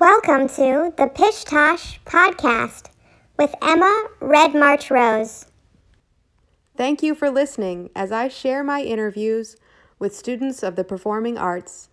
Welcome to the Pish Tosh podcast with Emma Red March Rose. Thank you for listening as I share my interviews with students of the performing arts.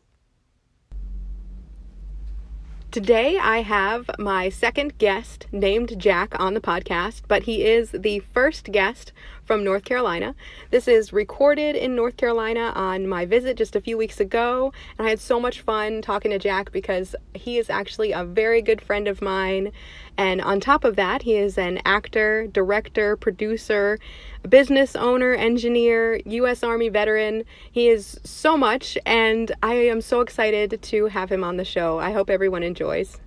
Today I have my second guest named Jacques on the podcast, but he is the first guest from North Carolina. This is recorded in North Carolina on my visit just a few weeks ago, and I had so much fun talking to Jacques because he is actually a very good friend of mine, and on top of that, he is an actor, director, producer, business owner, engineer, U.S. Army veteran. He is so much, and I am so excited to have him on the show. I hope everyone enjoys.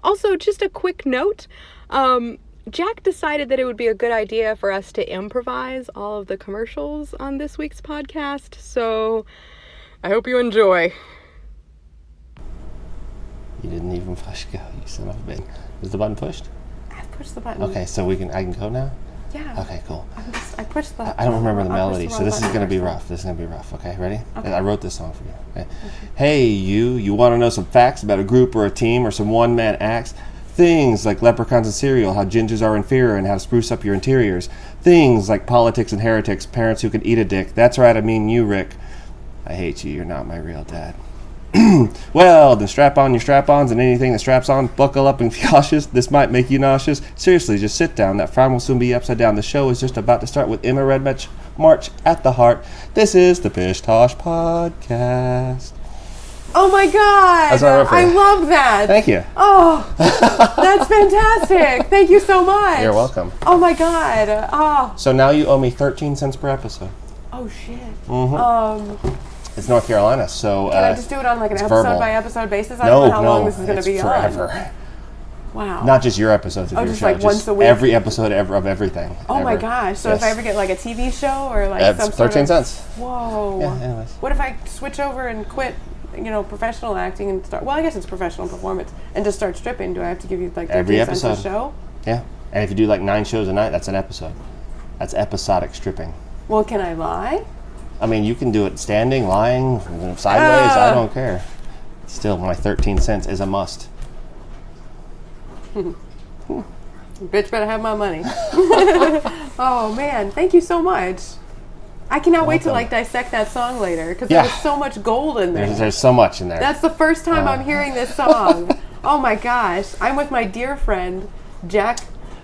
Also, just a quick note, Jack decided that it would be a good idea for us to improvise all of the commercials on this week's podcast, so I hope you enjoy. You didn't even push go, you son of a bitch. Is the button pushed? I've pushed the button. Okay, so I can go now? Yeah. Okay, cool. I pushed the... I don't remember the melody, so this is going to be rough. Okay, ready? Okay. I wrote this song for you. Okay. Hey, you want to know some facts about a group or a team or some one-man acts? Things like leprechauns and cereal, how gingers are inferior and how to spruce up your interiors. Things like politics and heretics, parents who can eat a dick. That's right, I mean you, Rick. I hate you, you're not my real dad. Well, then strap on your strap-ons and anything that straps on, buckle up and be cautious. This might make you nauseous. Seriously, just sit down. That frown will soon be upside down. The show is just about to start with Emma Red March at the heart. This is the Pish Tosh podcast. Oh my God! That's what I wrote for you. I love that. Thank you. Oh, that's fantastic. Thank you so much. You're welcome. Oh my God. Oh. So now you owe me 13 cents per episode. Oh shit. Mm-hmm. It's North Carolina, so can I just do it on like an episode by episode basis? I don't know how long this is going to be forever. on. Wow. Not just your episodes of your just show. like once a week? Every episode of everything. Oh my gosh. So if I ever get like a TV show or like that's some 13 cents. Whoa. Yeah, anyways. What if I switch over and quit, professional acting and start, well, I guess it's professional performance, and just start stripping? Do I have to give you like 13 every cents episode a show? Yeah. And if you do like 9 shows a night, that's an episode. That's episodic stripping. Well, can I lie? I mean, you can do it standing, lying, sideways, I don't care. Still, my 13 cents is a must. Bitch better have my money. Oh man, thank you so much. I cannot wait to like dissect that song later because there's so much gold in there. There's so much in there. That's the first time I'm hearing this song. Oh my gosh. I'm with my dear friend, Jacques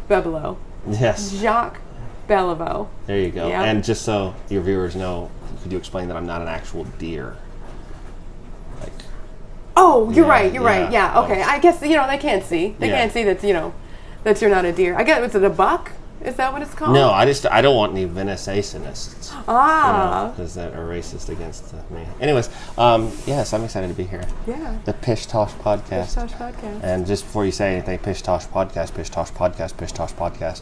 Belliveau. Yes. Jacques Belliveau. There you go. Yep. And just so your viewers know, could you explain that I'm not an actual deer? Like. Oh, you're right. Yeah. Okay. Oh. I guess, they can't see. They can't see that, that you're not a deer. I guess, was it a buck? Is that what it's called? No, I don't want any Venezuelanists. Ah. Because that are racist against me. Anyways, yes, I'm excited to be here. Yeah. The Pish Tosh podcast. Pish Tosh podcast. And just before you say anything, Pish Tosh podcast, Pish Tosh podcast, Pish Tosh podcast.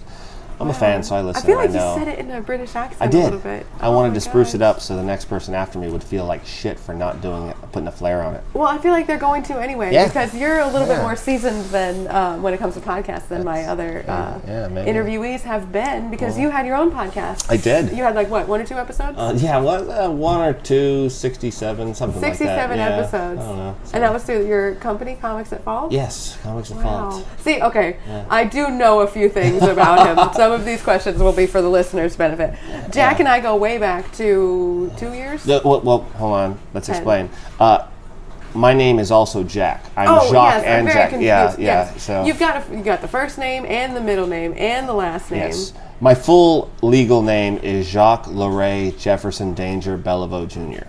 I'm a fan, so I listen. I feel like I know. you said it in a British accent I did. a little bit. I wanted to spruce it up so the next person after me would feel like shit for not doing it, putting a flair on it. Well, I feel like they're going to anyway because you're a little bit more seasoned than when it comes to podcasts than my other interviewees have been because you had your own podcast. I did. You had like what, 1 or 2 episodes? 1 or 2, 67, something like that. 67 episodes. I don't know. So. And that was through your company, Comics at Fault? Yes, Comics at Fault. See, okay, I do know a few things about him. Some of these questions will be for the listeners' benefit. Jack and I go way back to 2 years. Well, hold on. Let's explain. My name is also Jack. I'm Jacques and I'm very Jack. Confused. Yeah. So you got the first name and the middle name and the last name. Yes. My full legal name is Jacques Laurie Jefferson Danger Belliveau Jr.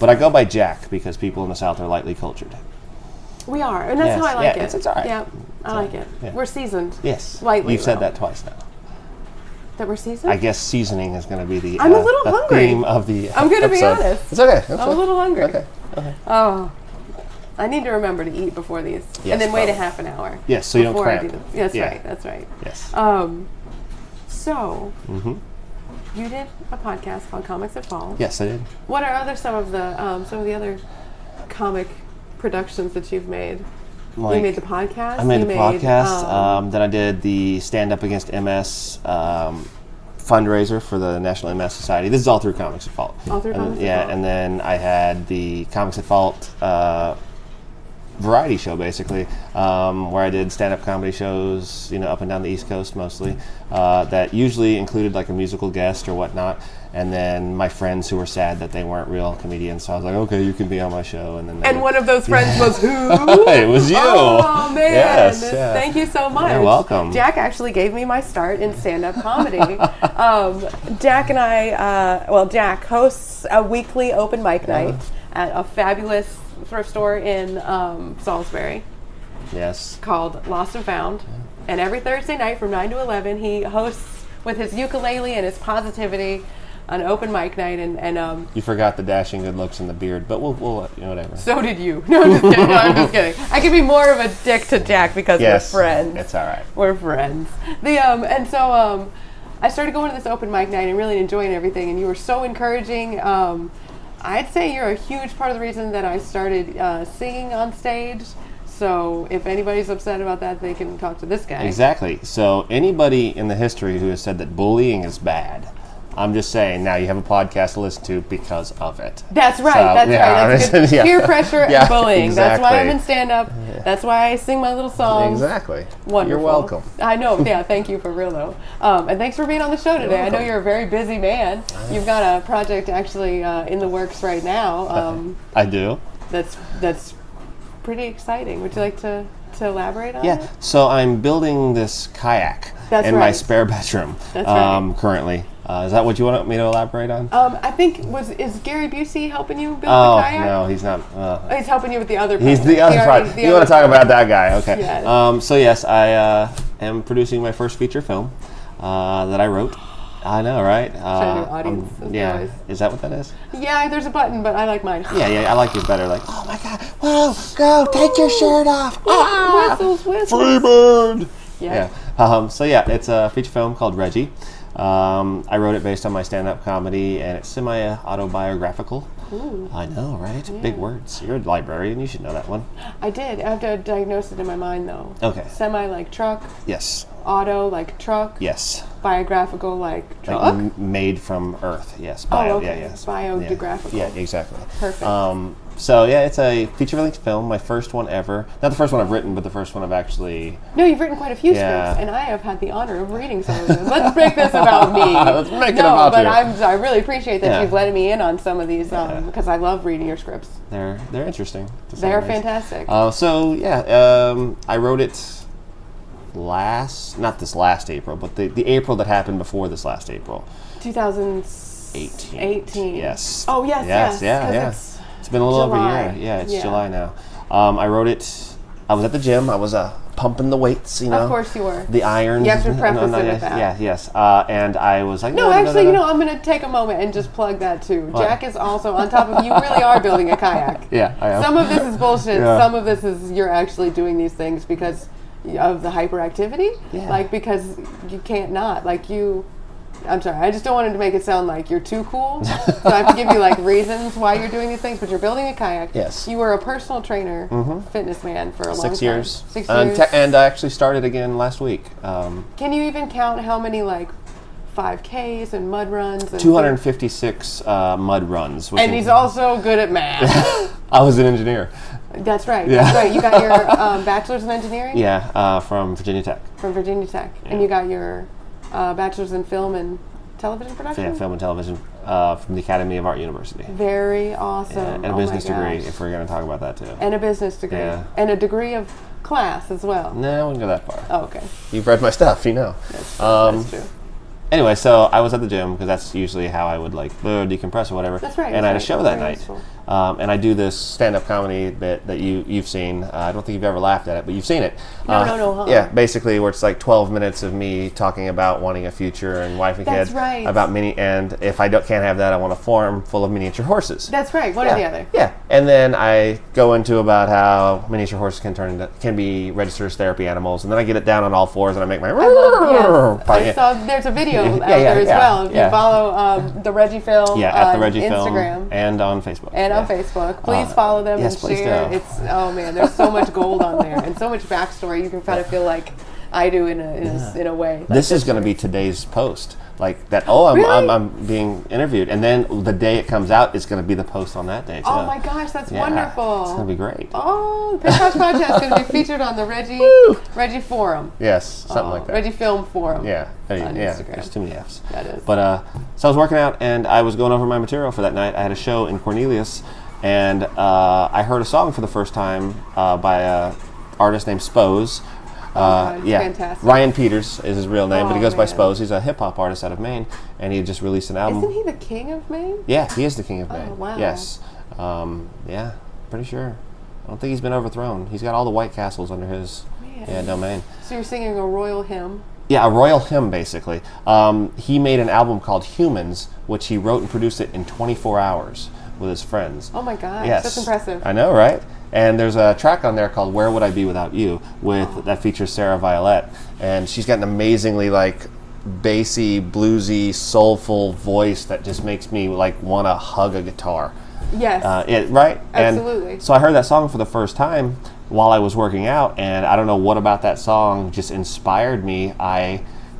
But I go by Jack because people in the South are lightly cultured. We are, and that's how I like it. It's all right. Yeah, I like it. Yeah. We're seasoned. Yes. Lightly. You've said that twice now. That we're seasoned? I guess seasoning is going to be the I'm a little hungry. theme of the I'm going to be episode. honest. It's okay. I'm a little hungry. Okay. Oh, I need to remember to eat before these, and then wait a half an hour. Yes, so you don't cramp. That's right. That's right. Yes. So, you did a podcast called Comics at Fault. Yes, I did. What are some of the other comic productions that you've made? You made the podcast? I made the podcast. Then I did the Stand Up Against MS fundraiser for the National MS Society. This is all through Comics at Fault. All through Comics at Fault. And then I had the Comics at Fault variety show basically, where I did stand-up comedy shows, up and down the East Coast mostly, that usually included like a musical guest or whatnot. And then my friends who were sad that they weren't real comedians, so I was like, okay, you can be on my show. And one of those friends was who? It was you. Oh man! Yes, yeah. Thank you so much. You're welcome. Jack actually gave me my start in stand-up comedy. Jack and I, Jack hosts a weekly open mic night at a fabulous thrift store in Salisbury. Yes. Called Lost and Found. Yeah. And every Thursday night from 9 to 11, he hosts with his ukulele and his positivity an open mic night, and you forgot the dashing good looks and the beard, but we'll whatever. So did you. No, I'm just kidding. I can be more of a dick to Jack because we're friends. It's all right. We're friends. And so I started going to this open mic night and really enjoying everything, and you were so encouraging. I'd say you're a huge part of the reason that I started singing on stage. So if anybody's upset about that, they can talk to this guy. Exactly. So anybody in the history who has said that bullying is bad, I'm just saying, now you have a podcast to listen to because of it. That's right. Right. That's good. Peer pressure and bullying. Exactly. That's why I'm in stand-up. Yeah. That's why I sing my little songs. Exactly. Wonderful. You're welcome. I know. Yeah, thank you for real, though. And thanks for being on the show today. I know you're a very busy man. You've got a project actually in the works right now. I do. That's pretty exciting. Would you like to elaborate on it? So I'm building this kayak my spare bedroom currently. Is that what you want me to elaborate on? I think is Gary Busey helping you build the kayak? Oh no, he's not. He's helping you with the other project. He's the other project. You want to talk about that guy? Okay. Yes. So yes, I am producing my first feature film that I wrote. I know, right? Audience. Yeah. Is that what that is? Yeah, there's a button, but I like mine. Yeah, I like yours better. Like, oh my God, whoa, go, take your shirt off. Whistles. Free bird. Yeah. So yeah, it's a feature film called Reggie. I wrote it based on my stand-up comedy, and it's semi-autobiographical. Ooh. I know, right? Yeah. Big words. You're a librarian. You should know that one. I did. I have to diagnose it in my mind, though. Okay. Semi like truck. Yes. Auto like truck. Yes. Biographical like truck. Like made from Earth. Yes. Bio. Yeah. Yes. Biographical. Yeah. Exactly. Perfect. So yeah, it's a feature-length film, my first one ever. Not the first one I've written, but the first one I've actually... No, you've written quite a few scripts, and I have had the honor of reading some of them. Let's make this about me. Let's make it about you. No, but I really appreciate that you've let me in on some of these, because I love reading your scripts. They're interesting. They're fantastic. I wrote it not this last April, but the April that happened before this last April. 2018. Yes. Oh, yes. Yeah. It's been a little over a year. Yeah, it's July now. I wrote it. I was at the gym. I was pumping the weights, Of course you were. The irons. You have to preface it with that. Yes. And I was like, no, actually, I'm going to take a moment and just plug that too. What? Jack is also on top of, you really are building a kayak. Yeah, I am. Some of this is bullshit. Yeah. Some of this is you're actually doing these things because of the hyperactivity. Yeah. Like, because you can't not. Like, I'm sorry, I just don't want to make it sound like you're too cool. So I have to give you like reasons why you're doing these things, but you're building a kayak. Yes. You were a personal trainer, fitness man for a long time. 6 years. 6 years. And I actually started again last week. Can you even count how many like 5Ks and mud runs? And 256 mud runs. And he's also good at math. I was an engineer. That's right. Yeah. That's right. You got your bachelor's in engineering? Yeah, from Virginia Tech. From Virginia Tech. Yeah. And you got your bachelor's in film and television production? Yeah, film and television from the Academy of Art University. Very awesome. Yeah, and a business degree, if we're going to talk about that too. And a business degree. Yeah. And a degree of class as well. No, I wouldn't go that far. Oh, okay. You've read my stuff, you know. That's true. Anyway, so I was at the gym because that's usually how I would decompress or whatever. That's right. And I had a show that night. And I do this stand-up comedy bit that you've seen. I don't think you've ever laughed at it, but you've seen it. No. Yeah, basically where it's like 12 minutes of me talking about wanting a future and wife and kids. That's right. About and if I can't have that, I want a farm full of miniature horses. That's right. One or the other. Yeah, and then I go into about how miniature horses can be registered as therapy animals, and then I get it down on all fours and I make my. I saw there's a video out there as well. If you follow the Reggie Film at the Reggie Instagram Film and on Facebook. On Facebook. Please follow them and share. It's there's so much gold on there and so much backstory. You can kind of feel like I do in a way. This is going to be today's post. like that. Really? I'm being interviewed, and then the day it comes out, it's going to be the post on that day. Too. Oh my gosh, that's wonderful! It's going to be great. Oh, the Pish podcast is going to be featured on the Reggie Forum. Yes, something like that. Reggie Film Forum. Yeah, on yeah. Instagram. There's too many F's. That is. But so I was working out, and I was going over my material for that night. I had a show in Cornelius, and I heard a song for the first time by a artist named Spose. Fantastic. Ryan Peters is his real name, but he goes by man. Spose. He's a hip hop artist out of Maine, and he just released an album. Isn't he the king of Maine? Yeah, he is the king of Maine. Oh, wow. Yes. Yeah, pretty sure. I don't think he's been overthrown. He's got all the white castles under his domain. So you're singing a royal hymn? Yeah, a royal hymn, basically. He made an album called Humans, which he wrote and produced it in 24 hours with his friends. Oh my gosh, Yes. that's impressive. I know, right? And there's a track on there called "Where Would I Be Without You" that features Sarah Violette, and she's got an amazingly bassy, bluesy, soulful voice that just makes me want to hug a guitar. Yes. Right? Absolutely. And so I heard that song for the first time while I was working out, and I don't know what about that song just inspired me.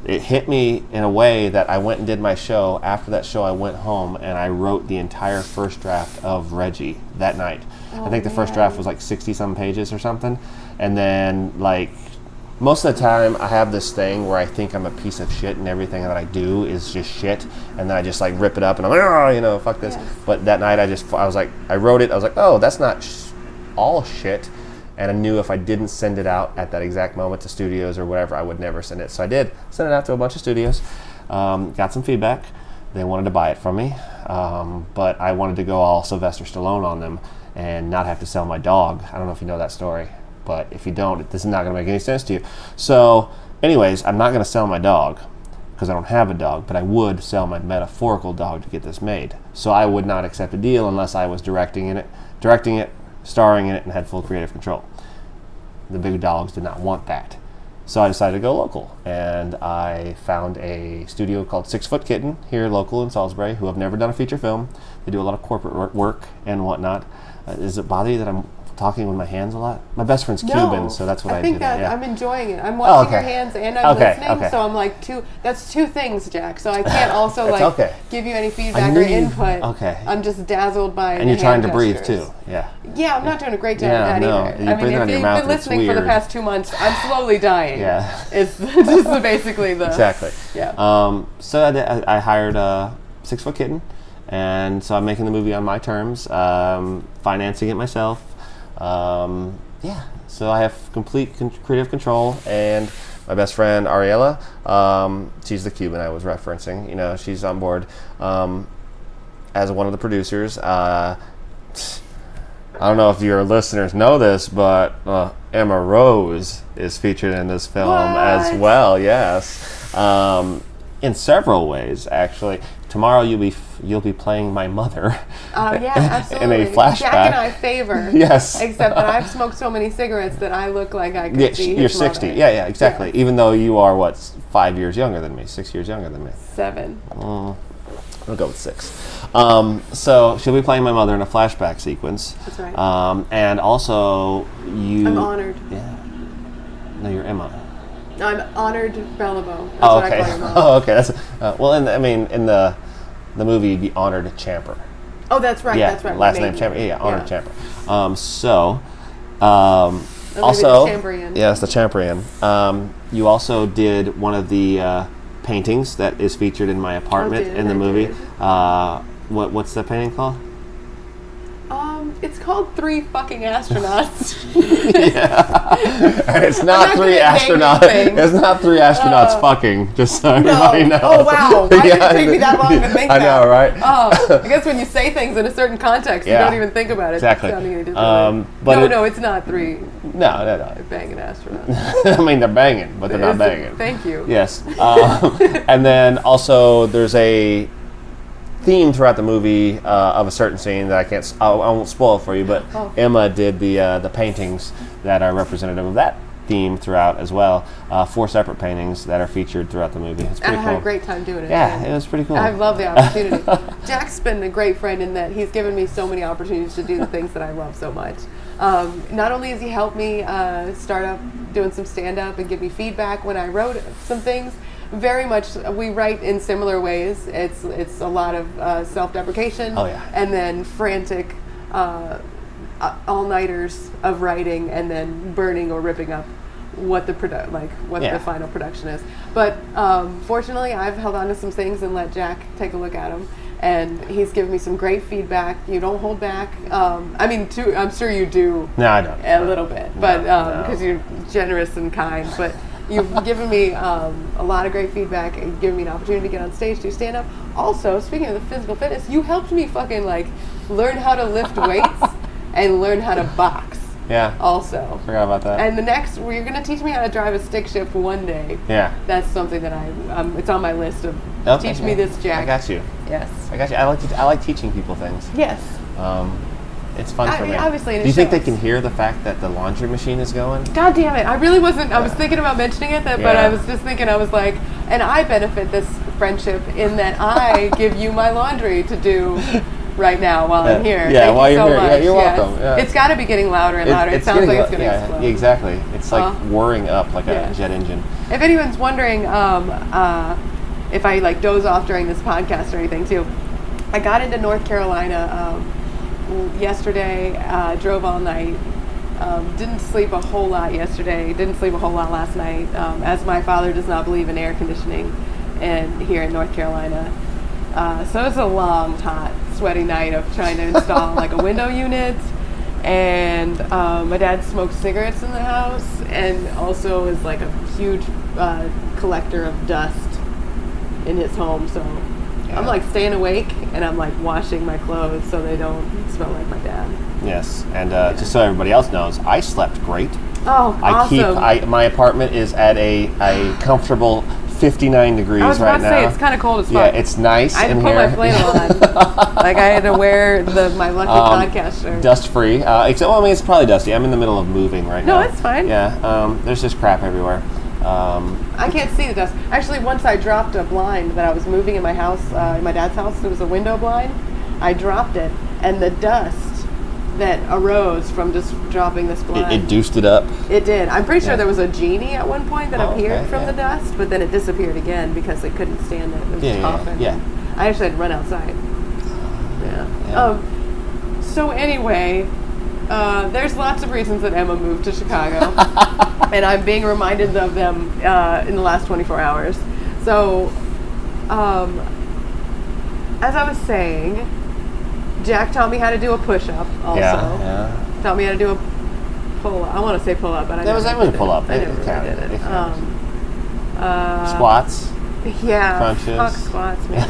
It hit me in a way that I went and did my show. After that show, I went home and I wrote the entire first draft of Reggie that night. I think the first draft was 60-some pages or something. And then, most of the time, I have this thing where I think I'm a piece of shit and everything that I do is just shit. And then I just, rip it up and I'm like, oh, fuck this. Yes. But that night, I wrote it. I was like, oh, that's not all shit. And I knew if I didn't send it out at that exact moment to studios or whatever, I would never send it. So I did send it out to a bunch of studios, got some feedback. They wanted to buy it from me, but I wanted to go all Sylvester Stallone on them and not have to sell my dog. I don't know if you know that story, but if you don't, this is not going to make any sense to you. So anyways, I'm not going to sell my dog because I don't have a dog, but I would sell my metaphorical dog to get this made. So I would not accept a deal unless I was directing it, starring in it, and had full creative control. The big dogs did not want that. So I decided to go local, and I found a studio called 6 Foot Kitten here local in Salisbury, who have never done a feature film. They do a lot of corporate work and whatnot. Does it bother you that I'm talking with my hands a lot? My best friend's Cuban, so that's what I do. I think that I'm enjoying it. I'm watching your hands and I'm listening, so I'm that's two things, Jack. So I can't also give you any feedback or input. Okay. I'm just dazzled by and you're trying to breathe too. Yeah. Yeah, I'm not doing a great job at that either. You're breathing on your mouth. If you've been listening for the past 2 months, I'm slowly dying. Yeah. It's just basically the... Exactly. Yeah. So I hired a 6 Foot Kitten, and so I'm making the movie on my terms, financing it myself. So I have complete creative control, and my best friend Ariella, she's the Cuban I was referencing. She's on board as one of the producers. I don't know if your listeners know this, but Emma Rose is featured in this film as well. Yes, in several ways, actually. Tomorrow you'll be playing my mother. Yeah, absolutely. In a flashback. Jack and I favor. Yes. Except that I've smoked so many cigarettes that I look like I could be his You're 60. mother. Yeah, exactly. Yeah. Even though you are 5 years younger than me, 6 years younger than me. 7. I'll go with 6. So she'll be playing my mother in a flashback sequence. That's right. And also I'm honored. Yeah. No, you're Emma. I'm honored Belliveau. That's what I call your mom. Oh, okay. That's in the movie, you'd be honored Champer. Oh, that's right. Yeah, that's right. Last name Champer. Yeah, honored Champer. Also, the Chambrian. Yes, the Chambrian. You also did one of the paintings that is featured in my apartment in the movie. What's that painting called? It's called 3 fucking astronauts. Yeah. And it's not 3 astronauts. It's not 3 astronauts fucking, just so everybody knows. Oh, wow. Why did it take me that long to think that? I know, right? I guess when you say things in a certain context, you don't even think about it. Exactly. Sounding any different. No, it's not 3. No. Banging astronauts. I mean, they're banging, but they're not banging. Thank you. Yes. And then also there's a theme throughout the movie of a certain scene that I won't spoil for you, but Emma did the paintings that are representative of that theme throughout as well. 4 separate paintings that are featured throughout the movie. It's pretty cool. I had a great time doing it. Yeah, it was pretty cool. I love the opportunity. Jack's been a great friend in that he's given me so many opportunities to do the things that I love so much. Not only has he helped me start up doing some stand-up and give me feedback when I wrote some things, very much, we write in similar ways. It's a lot of self-deprecation. Oh, yeah. And then frantic all-nighters of writing, and then burning or ripping up what the final production is. But fortunately, I've held on to some things and let Jack take a look at them. And he's given me some great feedback. You don't hold back. I'm sure you do. No, I don't. A little bit, but because you're generous and kind. But you've given me a lot of great feedback and given me an opportunity to get on stage, do stand up. Also, speaking of the physical fitness, you helped me fucking learn how to lift weights and learn how to box. Yeah. Also. Forgot about that. And you're going to teach me how to drive a stick shift one day. Yeah. That's something that it's on my list of teach me this, Jack. I got you. Yes. I got you. I like teaching people things. Yes. It's fun for me. Obviously, do you think they can hear the fact that the laundry machine is going? God damn it. I really wasn't. I was thinking about mentioning it, but I was just thinking, I was like, and I benefit this friendship in that I give you my laundry to do right now while I'm here. Yeah, Thank while you you're so here. much. Yeah, you're Yes. welcome. Yeah. It's got to be getting louder and louder. It sounds like it's going to explode. Yeah, exactly. It's like whirring up like a jet engine. If anyone's wondering if I doze off during this podcast or anything too, I got into North Carolina yesterday, drove all night, didn't sleep a whole lot yesterday, didn't sleep a whole lot last night, as my father does not believe in air conditioning here in North Carolina. So it was a long, hot, sweaty night of trying to install a window unit, and my dad smokes cigarettes in the house and also is a huge collector of dust in his home, so I'm staying awake and I'm washing my clothes so they don't smell like my dad. Yes, and just so everybody else knows, I slept great. Oh, awesome. My apartment is at a comfortable 59 degrees right now. I was about to say, it's kind of cold as fuck. Yeah, it's nice in here. I had to put my flannel on. I had to wear my lucky podcast shirt. Dust free. Except, it's probably dusty. I'm in the middle of moving right now. No, it's fine. Yeah, there's just crap everywhere. I can't see the dust. Actually, once I dropped a blind that I was moving in my house, in my dad's house. It was a window blind. I dropped it, and the dust that arose from just dropping this blind. It deuced it up. It did. I'm pretty sure there was a genie at one point that appeared from the dust, but then it disappeared again because it couldn't stand it. It was coughing. Yeah. I actually had to run outside. Yeah. So anyway, there's lots of reasons that Emma moved to Chicago, and I'm being reminded of them in the last 24 hours. So, as I was saying, Jack taught me how to do a push-up also. Yeah. Taught me how to do a pull-up. I want to say pull-up, but I never did it. Pull-up. I never really did it. Squats. Yeah. Crunches. Fuck squats, man.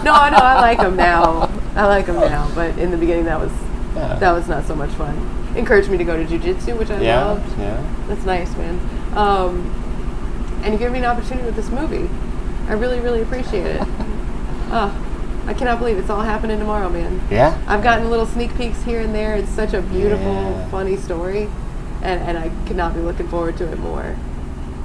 No, I like them now. But in the beginning that was not so much fun. Encouraged me to go to jiu-jitsu, which I loved. Yeah. That's nice, man. And you gave me an opportunity with this movie. I really, really appreciate it. I cannot believe it's all happening tomorrow, man. Yeah. I've gotten little sneak peeks here and there. It's such a beautiful, funny story, and I could not be looking forward to it more.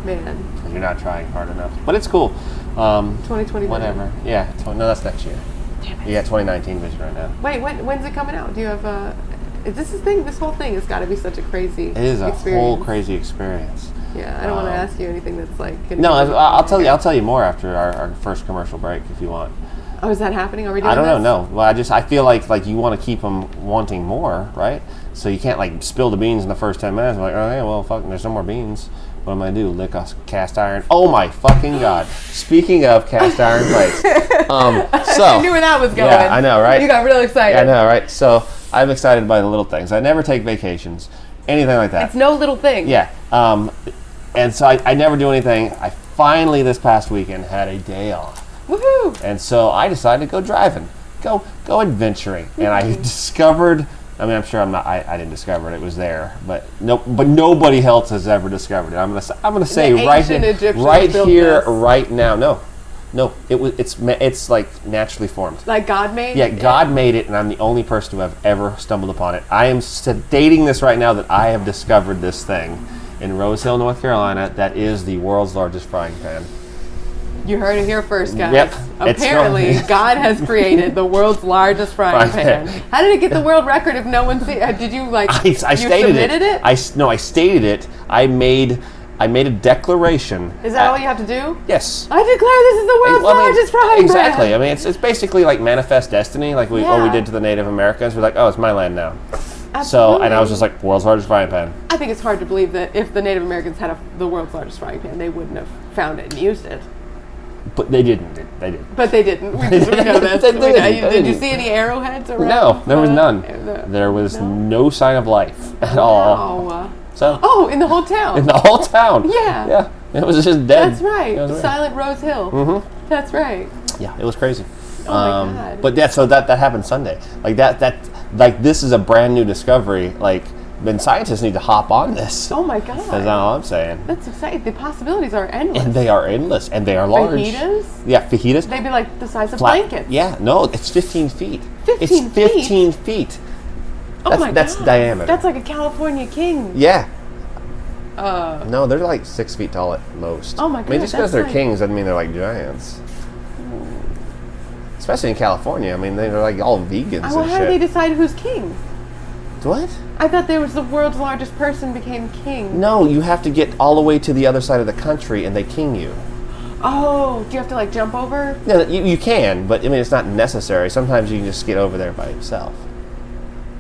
Man. You're not trying hard enough. But it's cool. 2020 whatever. vision. Yeah. No, that's next year. Damn it. You got 2019 vision right now. Wait, when's it coming out? Do you have this whole thing has got to be such a crazy It is a experience. whole crazy experience. Yeah, I don't want to ask you anything that's No, I'll tell you more after our first commercial break if you want. Oh, is that happening? Are we doing I don't this? know. No. Well, I feel like you want to keep them wanting more, right? So you can't spill the beans in the first 10 minutes. I'm like, oh yeah, well, fuck, there's no more beans. What am I gonna do? Lick a cast iron? Oh my fucking god! Speaking of cast iron plates, I knew where that was going. Yeah, I know, right? You got real excited. I know, right? So I'm excited by the little things. I never take vacations, anything like that. It's no little thing. Yeah. And so I never do anything. I finally this past weekend had a day off. Woohoo! And so I decided to go driving, go adventuring, and I discovered. I'm sure I didn't discover it. It was there, but nobody else has ever discovered it. I'm gonna say right here, right now. No, it's like naturally formed. Like God made? Yeah, God made it, and I'm the only person to have ever stumbled upon it. I am stating this right now that I have discovered this thing in Rose Hill, North Carolina. That is the world's largest frying pan. You heard it here first, guys. Yep. Apparently, God has created the world's largest frying pan. How did it get the world record if no one see? Did you I stated submitted it? I stated it. I made I made a declaration. Is that all you have to do? Yes. I declare this is the world's largest frying pan. Exactly. I mean, it's basically like manifest destiny, like what we did to the Native Americans. We're like, oh, it's my land now. Absolutely. So, and I was just like, world's largest frying pan. I think it's hard to believe that if the Native Americans had the world's largest frying pan, they wouldn't have found it and used it. But they didn't. They did. But they didn't. We know this. Did you see any arrowheads around? No, there was none. There was no sign of life at all. So. In the whole town. In the whole town. Yeah. Yeah. It was just dead. That's right. Silent Rose Hill. Mm-hmm. That's right. Yeah, it was crazy. Oh my God. But that happened Sunday. Like like this is a brand new discovery. Like, then scientists need to hop on this. Oh my God. That's all I'm saying. That's exciting. The possibilities are endless. And they are endless. And they are large. Fajitas? Yeah, fajitas. They'd be like the size of blankets. Yeah, no, it's 15 feet. 15 It's 15 feet. Oh my God. That's diameter. That's like a California king. Yeah. No, they're like 6 feet tall at most. Oh my God. I mean, just because they're kings doesn't mean they're like giants. Especially in California. I mean, they're like all vegans and shit. How do they decide who's king? What? I thought there was the world's largest person became king. No, you have to get all the way to the other side of the country and they king you. Oh, do you have to like jump over? No, you can, but I mean, it's not necessary. Sometimes you can just get over there by yourself.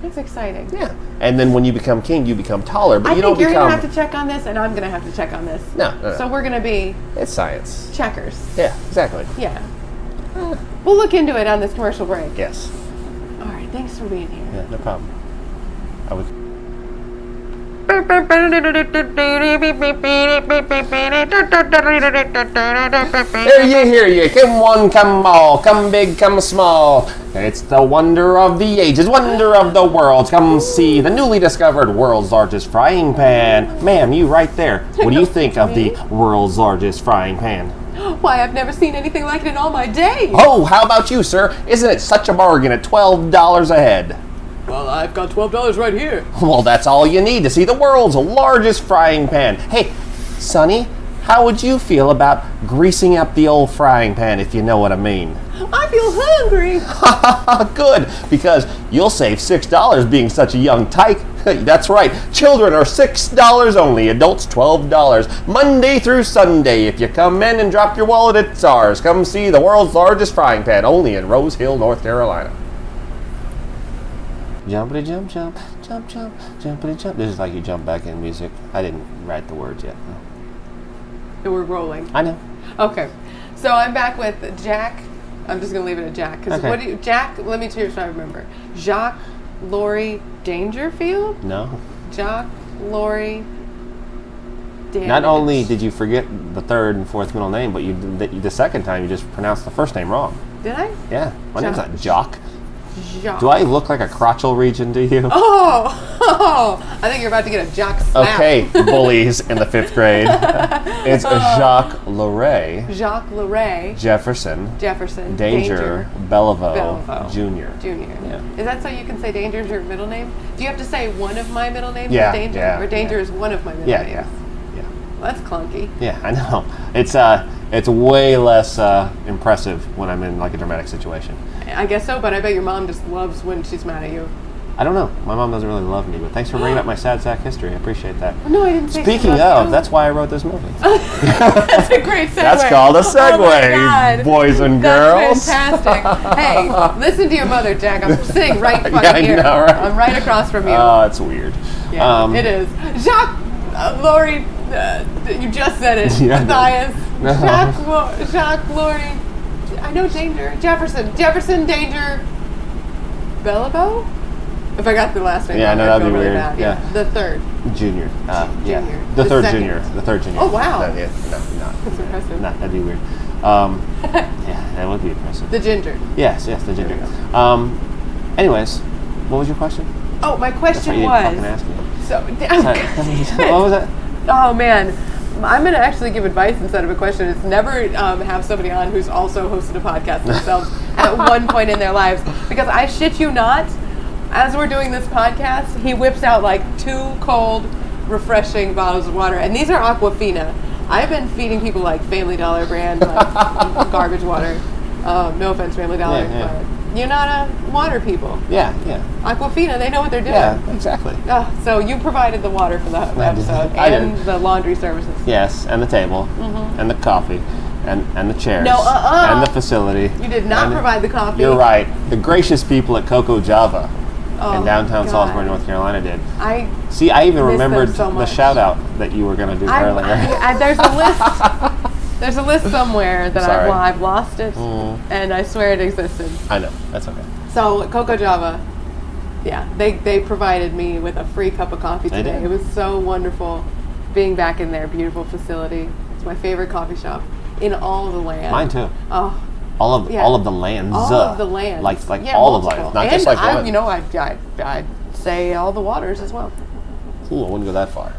That's exciting. Yeah. And then when you become king, you become taller, but I you don't think become... you're going to have to check on this, and I'm going to have to check on this. No. So we're going to be... It's science. Checkers. Yeah, exactly. Yeah. We'll look into it on this commercial break. Yes. All right, thanks for being here. Yeah, no problem. I would... Hear ye, come one, come all, come big, come small. It's the wonder of the ages, wonder of the world. Come see the newly discovered world's largest frying pan. Ma'am, you right there. What do you think of the world's largest frying pan? Why, I've never seen anything like it in all my days. Oh, how about you, sir? Isn't it such a bargain at $12 a head? Well, I've got $12 right here. Well, that's all you need to see the world's largest frying pan. Hey, Sonny, how would you feel about greasing up the old frying pan, if you know what I mean? I feel hungry. Good, because you'll save $6 being such a young tyke. That's right, children are $6 only, adults $12. Monday through Sunday. If you come in and drop your wallet, it's ours. Come see the world's largest frying pan, only in Rose Hill, North Carolina. Jumpity jump jump, jump jump, jumpity jump. This is like you jump back in music. I didn't write the words yet. No. We're rolling. I know. Okay, so I'm back with Jack. I'm just gonna leave it at Jack because Okay. Jack? Let me see if I remember. Jacques, Laurie, Dangerfield. No. Jacques, Laurie. Damage. Not only did you forget the third and fourth middle name, but the second time you just pronounced the first name wrong. Did I? Yeah. My name's not Jacques. Jacques. Do I look like a crotchal region to you? Oh, I think you're about to get a Jacques slap. Okay, bullies in the 5th grade. It's Jacques Laurie. Jacques Laurie. Jefferson. Danger. Belliveau. Jr. Yeah. Is that so you can say Danger is your middle name? Do you have to say one of my middle names Yeah, is Danger? yeah, or Danger is one of my middle names? Yeah. Well, that's clunky. Yeah, I know. It's way less impressive when I'm in like a dramatic situation. I guess so, but I bet your mom just loves when she's mad at you. I don't know. My mom doesn't really love me, but thanks for bringing up my sad sack history. I appreciate that. No, I didn't say Speaking of, that's why I wrote this movie. That's a great segue. That's called a segue, oh my God. boys and girls. That's fantastic. Hey, listen to your mother, Jack. I'm sitting right fucking Yeah, I here. know, right? I'm right across from you. Oh, it's weird. Yeah, it is. Jacques, Laurie, you just said it. Yeah, Matthias. Jacques, Laurie. I know Danger. Jefferson, Danger. Belliveau? If I got the last name. Yeah, wrong, no, I'd that'd feel be really weird. bad. Yeah. The third. Junior. Junior. Yeah. The third second. junior. The third junior. Oh, wow. No, That's impressive. that'd be weird. Yeah, that would be impressive. The ginger. Yes, the ginger. Anyways, what was your question? Oh, my question That's was. why you didn't fucking ask me. So, What was that? oh man, I'm gonna actually give advice instead of a question. It's never have somebody on who's also hosted a podcast themselves at one point in their lives, because I shit you not, as we're doing this podcast, he whips out like 2 cold, refreshing bottles of water, and these are Aquafina. I've been feeding people like Family Dollar brand, like garbage water. No offense, Family Dollar, but You're not a water people. Yeah. Aquafina, they know what they're doing. Yeah, exactly. So you provided the water for the episode and the laundry services. Yes, and the table, and the coffee, and the chairs, and the facility. You did not provide the coffee. You're right. The gracious people at Coco Java in downtown God. Salisbury, North Carolina did. I even remembered so the much. shout out that you were going to do earlier. There's a list. There's a list somewhere that Sorry. I've lost it, and I swear it existed. I know. That's okay. So Coco Java, they provided me with a free cup of coffee They today. did? It was so wonderful being back in their beautiful facility. It's my favorite coffee shop in all of the land. Mine too. Oh, All of the lands. all of the lands. Like Yeah, all multiple. of life, not and just like one. I'd say all the waters as well. Ooh, I wouldn't go that far.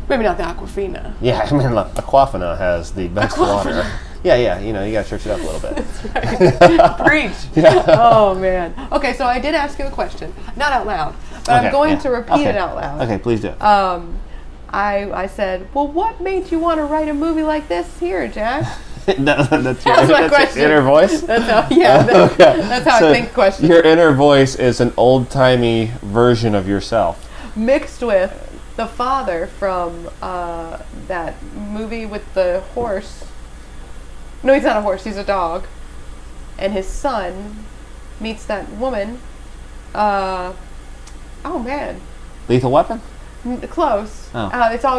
Maybe not the Aquafina. Yeah, I mean, look, Aquafina has the best water. Yeah, you got to church it up a little bit. That's right. Preach. Yeah. Oh, man. Okay, so I did ask you a question. Not out loud, but I'm going to repeat it out loud. Okay, please do. I said, well, what made you want to write a movie like this here, Jack? That's my question. your inner voice? That's how So I think question. Your inner voice is an old-timey version of yourself. Mixed with the father from that movie with the horse. No, he's not a horse, he's a dog. And his son meets that woman. Oh, man. Lethal Weapon? Close. Oh.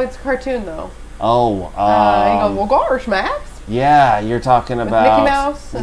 It's cartoon, though. Oh. He goes, well, gosh, Max. Yeah, you're talking about Mickey Mouse.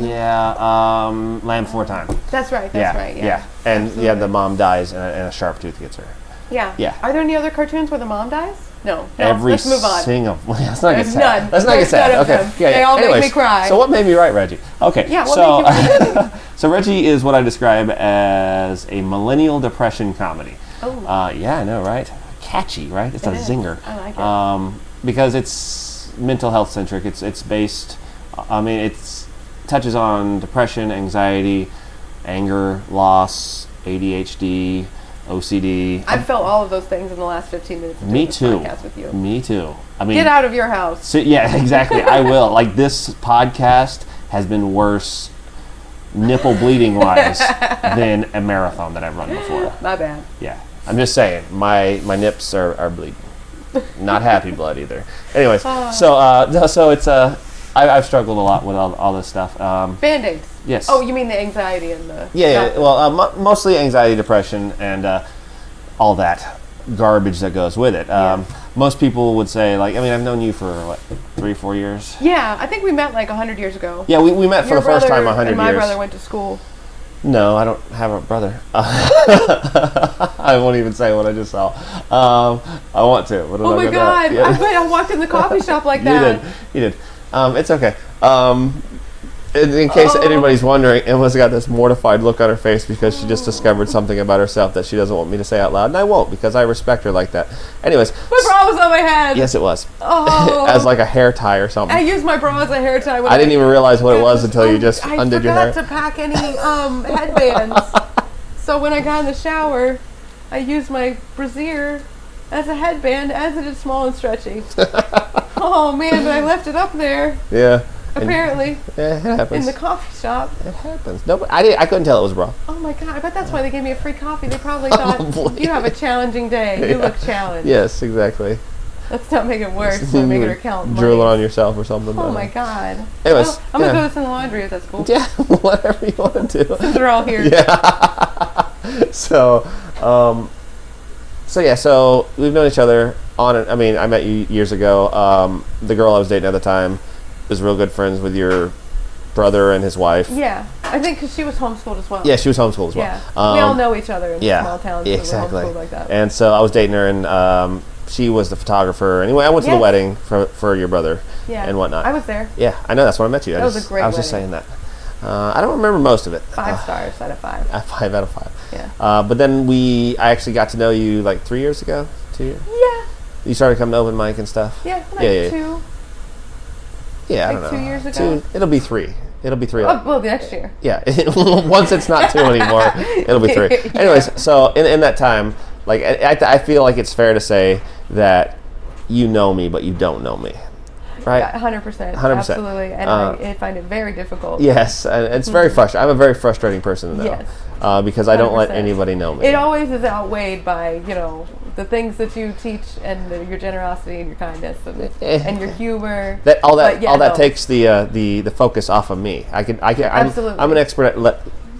Land Before Time. That's right. Yeah. And the mom dies and a sharp tooth gets her. Yeah. Yeah. Are there any other cartoons where the mom dies? No. Every Let's move on. single. Let's not get There's sad. none. Let's not get There's sad. none of Okay. them. Yeah, They all make Anyways, me cry. So what made me write Reggie? Okay. Yeah, what so, made you write Reggie? So Reggie is what I describe as a millennial depression comedy. Oh. Yeah, I know, right? Catchy, right? It's a is. zinger. I like it. Because it's mental health centric. It's based. It touches on depression, anxiety, anger, loss, ADHD, OCD. I've felt all of those things in the last 15 minutes of doing this podcast with you. Me too. I mean, Get out of your house. So, yeah, exactly. I will. Like, this podcast has been worse, nipple bleeding wise, than a marathon that I've run before. My bad. Yeah, I'm just saying, my nips are bleeding. Not happy blood either. Anyways, so it's I've struggled a lot with all this stuff. Band-Aids. Yes. Oh, you mean the anxiety and the... Yeah. Well, mostly anxiety, depression, and all that garbage that goes with it. Most people would say, like, I've known you for, what, 3-4 years? Yeah, I think we met like 100 years ago. Yeah, we met for Your the first time brother 100 and years. my brother went to school. No, I don't have a brother. I won't even say what I just saw. I want to. But I'm Oh not my gonna do God! it. Yeah. I bet I walked in the coffee shop like that. You did. It's okay. In case anybody's wondering, Emma's got this mortified look on her face because she just discovered something about herself that she doesn't want me to say out loud, and I won't because I respect her like that. Anyways. My bra was on my head. Yes, it was. Oh. As like a hair tie or something. I used my bra as a hair tie. I didn't even realize what it was until you just undid your hair. I forgot to pack any headbands. So when I got in the shower, I used my brassiere as a headband, as it is small and stretchy. Oh man, but I left it up there. Yeah. Apparently. Yeah, it happens. In the coffee shop. It happens. No, I couldn't tell it was a bra. Oh my God, I bet that's why they gave me a free coffee. They probably thought, you have a challenging day. You look challenged. Yes, exactly. Let's not make it worse. We're making her count money. Drooling on yourself or something. Oh my God. Anyways. Well, I'm going to go this in the laundry if that's cool. Yeah, whatever you want to do. Since they're all here. Yeah. So we've known each other on and, I met you years ago. The girl I was dating at the time was real good friends with your brother and his wife. Yeah, I think because she was homeschooled as well. Yeah, she was homeschooled as well. Yeah, we all know each other in small towns. Exactly. We're homeschooled like that. And so I was dating her, and she was the photographer. Anyway, I went to the wedding for your brother and whatnot. I was there. Yeah, I know. That's when I met you. That was a great wedding. I was just saying that. I don't remember most of it. 5 stars out of 5. 5 out of 5. Yeah. But then I actually got to know you like 3 years ago. 2 years. Yeah. You started coming to open mic and stuff. Yeah. Yeah. 2. Yeah, I like don't know. 2 years ago. It'll be 3. It'll be 3. Oh, well, next year. Yeah. Once it's not 2 anymore, it'll be 3. Yeah. Anyways, so in that time, like I feel like it's fair to say that you know me, but you don't know me. right? 100%. 100%. Absolutely. And I find it very difficult. Yes, and it's very frustrating. I'm a very frustrating person to know. Yes. Because I don't 100%. let anybody know me. It always is outweighed by, the things that you teach and your generosity and your kindness and your humor. All that takes the focus off of me. Absolutely. I'm an expert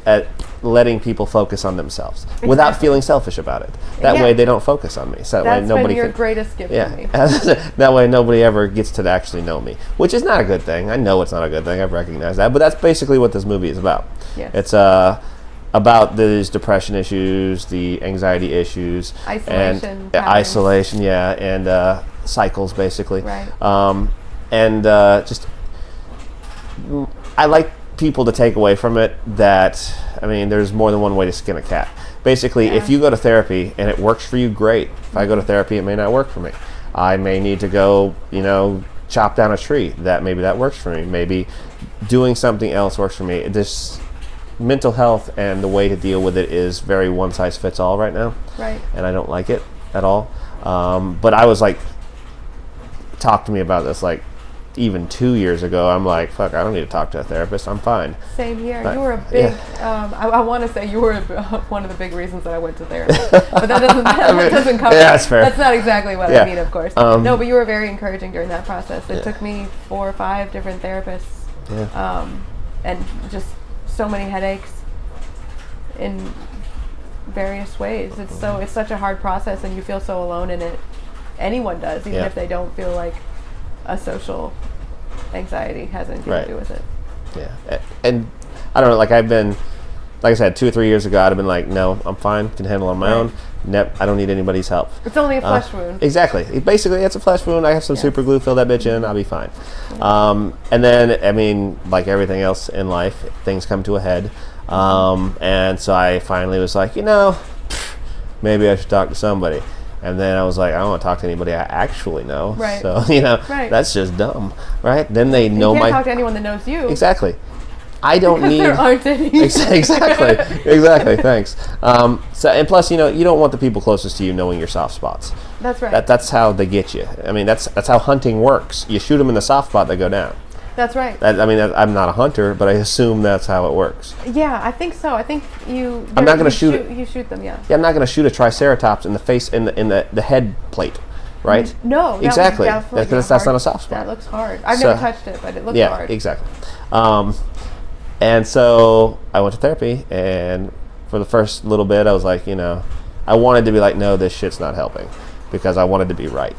at letting people focus on themselves without feeling selfish about it. That way they don't focus on me. So that way nobody been your greatest gift to me. That way nobody ever gets to actually know me, which is not a good thing. I know it's not a good thing. I've recognized that, but that's basically what this movie is about. Yes. It's about these depression issues, the anxiety issues, isolation, and cycles basically. Right. Just I like people to take away from it that there's more than one way to skin a cat. Basically, if you go to therapy and it works for you, great. If I go to therapy, it may not work for me. I may need to go, chop down a tree. Maybe that works for me. Maybe doing something else works for me. This mental health and the way to deal with it is very one size fits all right now. Right. And I don't like it at all. But I was like, talk to me about this even 2 years ago. I'm like, fuck, I don't need to talk to a therapist. I'm fine. Same here. You were a big, I want to say you were one of the big reasons that I went to therapy. But that doesn't cover that's fair. That's not exactly what I mean, of course. No, but you were very encouraging during that process. It took me 4 or 5 different therapists. Yeah. And just so many headaches in various ways. It's such a hard process, and you feel so alone in it. Anyone does, even if they don't feel like a social anxiety has anything to do with it. Yeah. And I don't know, I've been, like I said, 2 or 3 years ago, I'd have been like, no, I'm fine, can handle it on my own. I don't need anybody's help. It's only a flesh wound. Exactly. Basically, it's a flesh wound. I have some super glue, fill that bitch in, I'll be fine. And then, like everything else in life, things come to a head. And so I finally was like, maybe I should talk to somebody. And then I was like, I don't want to talk to anybody I actually know. Right. So, that's just dumb, right? Then they know you can't talk to anyone that knows you. Exactly. I don't because need. There aren't any. Exactly. Thanks. And plus, you don't want the people closest to you knowing your soft spots. That's right. That's how they get you. That's how hunting works. You shoot them in the soft spot, they go down. That's right. I'm not a hunter, but I assume that's how it works. Yeah, I think so. I think you. I'm not going to shoot it. You shoot them, yeah. Yeah, I'm not going to shoot a triceratops in the face in the head plate, right? No, exactly. Because that's not a soft spot. That looks hard. I've never touched it, but it looks hard. Yeah, exactly. And so I went to therapy, and for the first little bit, I was like, I wanted to be like, no, this shit's not helping, because I wanted to be right.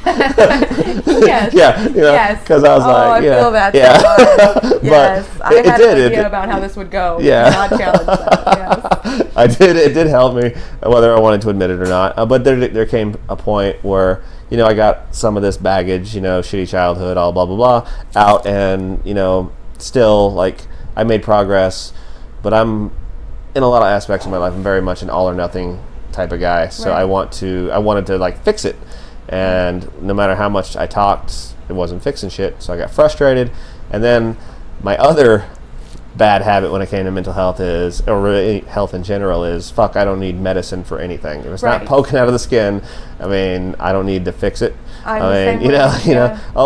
Yes. Yeah. Yes. Because I was I feel that. Yeah. So hard. Yes. But I had an idea about how this would go. Yeah. Not challenge that. Yes. It did help me, whether I wanted to admit it or not. But there came a point where, I got some of this baggage, shitty childhood, all blah, blah, blah, out, and, still, I made progress, but I'm, in a lot of aspects of my life, I'm very much an all or nothing type of guy. So I wanted to fix it. And no matter how much I talked, it wasn't fixing shit. So I got frustrated. And then my other bad habit when it came to mental health or really health in general is, fuck, I don't need medicine for anything. If it's not poking out of the skin, I don't need to fix it. Oh,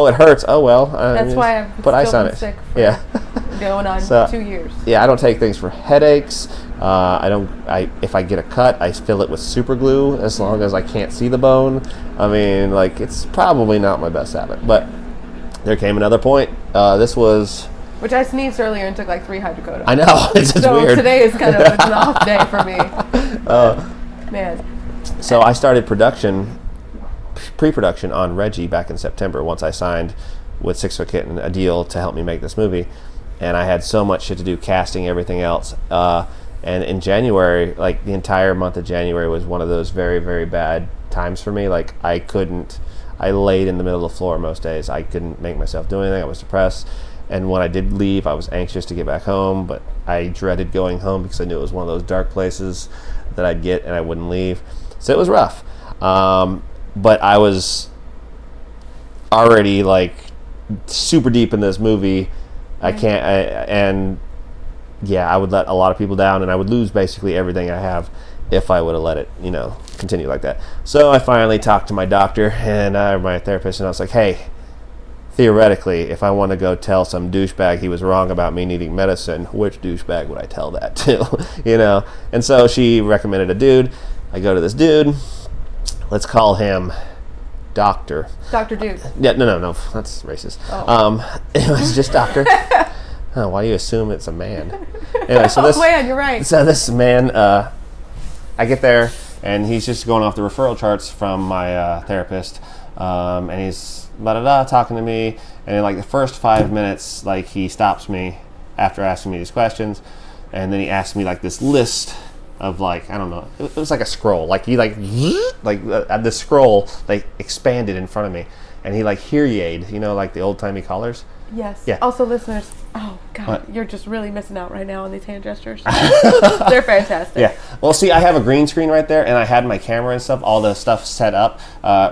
it hurts. Oh, well. That's why I've put ice on it. Sick for going on 2 years. Yeah, I don't take things for headaches. If I get a cut, I fill it with super glue as long as I can't see the bone. It's probably not my best habit. But there came another point. Which I sneezed earlier and took 3 hydrocodone. I know. It's so weird. Today is kind of an off day for me. Man. So I started pre-production on Reggie back in September once I signed with 6 Foot Kitten a deal to help me make this movie. And I had so much shit to do, casting, everything else. And in January, the entire month of January was one of those very, very bad times for me. I laid in the middle of the floor most days. I couldn't make myself do anything. I was depressed. And when I did leave, I was anxious to get back home, but I dreaded going home because I knew it was one of those dark places that I'd get and I wouldn't leave. So it was rough. But I was already super deep in this movie. I would let a lot of people down, and I would lose basically everything I have if I would have let it, continue like that. So I finally talked to my doctor and my therapist, and I was like, hey, theoretically, if I want to go tell some douchebag he was wrong about me needing medicine, which douchebag would I tell that to? You know? And so she recommended a dude. I go to this dude. Let's call him Doctor. Dr. Dude. Yeah, no, that's racist. It was just Doctor. Oh, why do you assume it's a man? Anyway, so this. Oh man, you're right. So this man, I get there, and he's just going off the referral charts from my therapist, and he's talking to me, and in like the first 5 minutes, like he stops me after asking me these questions, and then he asks me like this list of like, I don't know, it was like a scroll, like he like the scroll like expanded in front of me, and he like hear-yayed, you know, like the old-timey callers. Yes. Yeah. Also, listeners, oh God, What? you're just really missing out right now on these hand gestures. They're fantastic. Yeah. Well, see, I have a green screen right there, and I had my camera and stuff, all the stuff set up,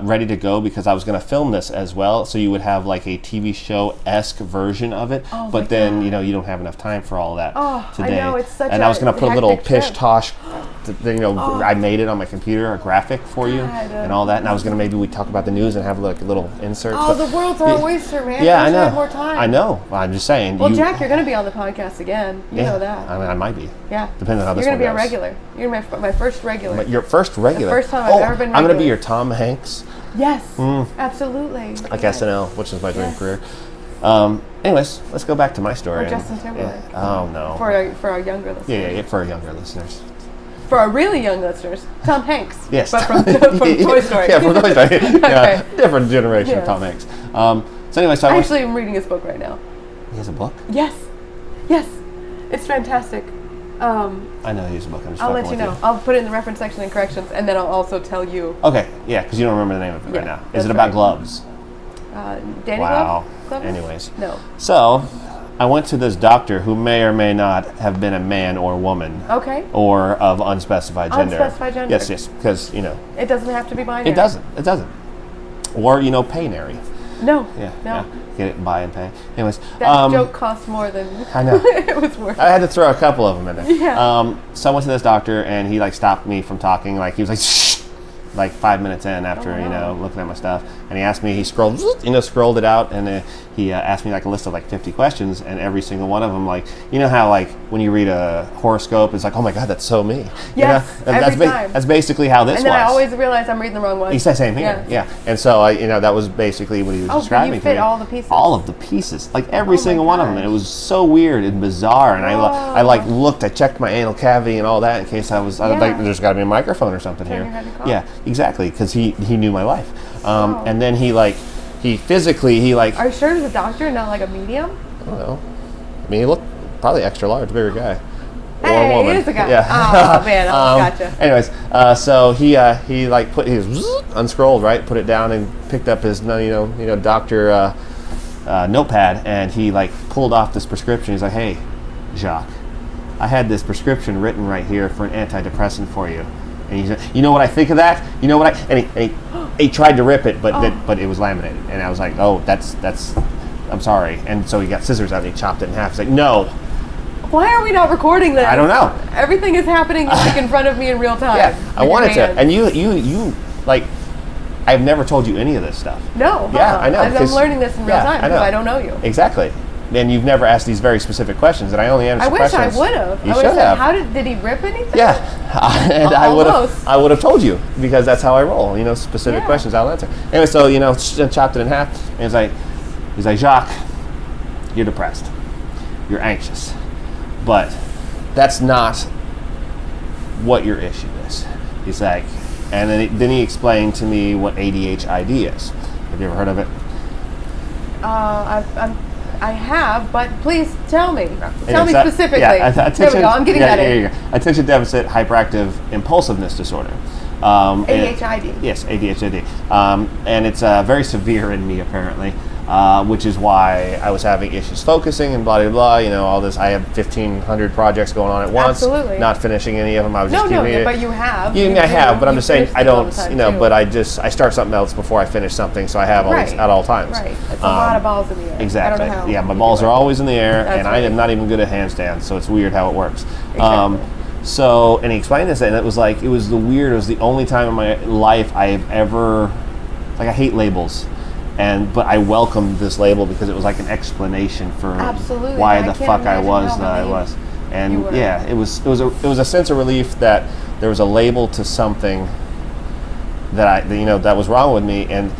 ready to go because I was going to film this as well. So you would have like a TV show-esque version of it, but then you know you don't have enough time for all of that today. I know, it's such and I was going to put a little Pish trip. Tosh. I made it on my computer, a graphic for you, and all that. And I was going to maybe we talk about the news and have like a little insert. Oh, the world's our oyster, man. Yeah, We I should know. have more time. I know. I'm just saying. Well, Jack, you're going to be on the podcast again. You know that. I mean, I might be. Yeah. Depending on how this You're going to be one a goes. regular. You're my first regular. But your first regular. The first time I've ever been I'm going to be regular. your Tom Hanks. Yes. Absolutely. Like SNL, which is my dream career. Anyways, let's go back to my story. Or Justin Timberlake. Oh no. For our younger listeners. Yeah, for our younger listeners. For our really young listeners, Tom Hanks. Yes. But from Toy Story. Yeah, from Toy Story. Yeah, Okay. different generation of Yes. Tom Hanks. So anyway, I actually am reading his book right now. he has a book. Yes. It's fantastic. I know he has a book. I'm just I'll fucking let you with know. I'll put it in the reference section and corrections, and then I'll also tell you. Okay, yeah, because you don't remember the name of it right Yeah, now. Is that's it about right. gloves? Danny Wow. Gloves? Anyways. No. So, I went to this doctor who may or may not have been a man or woman. Okay. Or of unspecified gender. Unspecified gender. Yes, because, you know. It doesn't have to be binary. It doesn't. Or, you know, paynary. No. Yeah. No. Yeah. Get it, buy and pay. Anyways. That joke cost more than I know. it was worth. I had to throw a couple of them in there. Yeah. So I went to this doctor, and he, like, stopped me from talking. Like, he was like, shh, like 5 minutes in after, you know, looking at my stuff. And he asked me, he scrolled it out, and he asked me, like, a list of, like, 50 questions, and every single one of them, like, you know how, like, when you read a horoscope, it's like, oh, my God, that's so me. Yes, you know? every time. That's basically how this was. And then I always realize I'm reading the wrong one. He said same here, yeah. And so, that was basically what he was describing you to me. fit all the pieces. All of the pieces. Like, every single one of them. gosh. And it was so weird and bizarre. And I like, looked, I checked my anal cavity and all that in case I was, like, there's got to be a microphone or something Turn here. your head and cough. Yeah, exactly. Because he knew my life. And then he physically, Are you sure it was a doctor, not like a medium? I don't know. I mean, he looked probably extra large, bigger guy. Or Hey, woman. he is a guy. Yeah. Oh man, I gotcha. Anyways, so he like put his unscrolled, right, put it down and picked up his doctor notepad, and he like pulled off this prescription. He's like, "Hey, Jacques, I had this prescription written right here for an antidepressant for you." And he said, "You know what I think of that? You know what I?" And he tried to rip it, but it was laminated, and I was like, "Oh, that's I'm sorry." And so he got scissors out and he chopped it in half. He's like, "No." Why are we not recording this? I don't know. Everything is happening like in front of me in real time. Yeah, I with your wanted to. hands. And you like, I've never told you any of this stuff. No. Yeah, I know. I'm 'cause- learning this in real yeah, time I because know. I don't know you. Exactly. And you've never asked these very specific questions, and I only answered I wish questions. I would have. You I would should have said, have. how did he rip anything? Yeah, and Almost. I would have told you because that's how I roll. Specific Yeah. questions I'll answer. Anyway, so chopped it in half, and he's like, Jacques, you're depressed, you're anxious, but that's not what your issue is. He's like, and then he explained to me what ADHD is. Have you ever heard of it? I have, but please tell me. Tell me Anyways, specifically. Yeah, There we go. I'm getting that in. Attention deficit hyperactive impulsiveness disorder. ADHD. Yes, ADHD. And it's very severe in me apparently, which is why I was having issues focusing and blah, blah, blah. All this. I have 1,500 projects going on at once. Absolutely. Not finishing any of them. I was just keeping it. But you have. I have, but I'm just saying I don't, but I. I start something else before I finish something, so I have all these Right. at all times. Right. It's a lot of balls in the air. Exactly. I don't know how. Yeah, my balls are always in the air, That's and I right. am not even good at handstands, so it's weird how it works. Exactly. And he explained this, and it was the only time in my life I have ever, I hate labels. but I welcomed this label because it was like an explanation for Absolutely. why I the can't fuck I imagine was how that I relieved was. you And were. yeah, it was a sense of relief that there was a label to something that that was wrong with me, and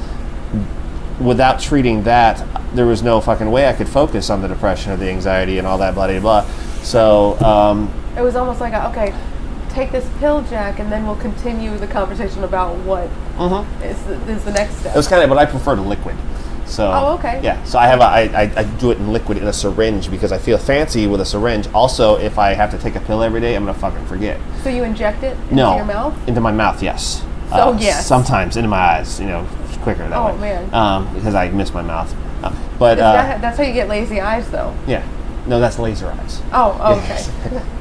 without treating that, there was no fucking way I could focus on the depression or the anxiety and all that blah blah blah. So it was almost like, okay, take this pill, Jack, and then we'll continue the conversation about what is the next step. it was kind of, but I prefer the liquid. So Oh, okay. Yeah, so I do it in liquid in a syringe because I feel fancy with a syringe. Also, if I have to take a pill every day, I'm gonna fucking forget. So you inject it into No, your mouth? into my mouth, yes. So, yes. Sometimes into my eyes, quicker that way. Oh, man. Because I miss my mouth. But That's how you get lazy eyes, though. yeah, no, that's laser eyes. Oh, okay.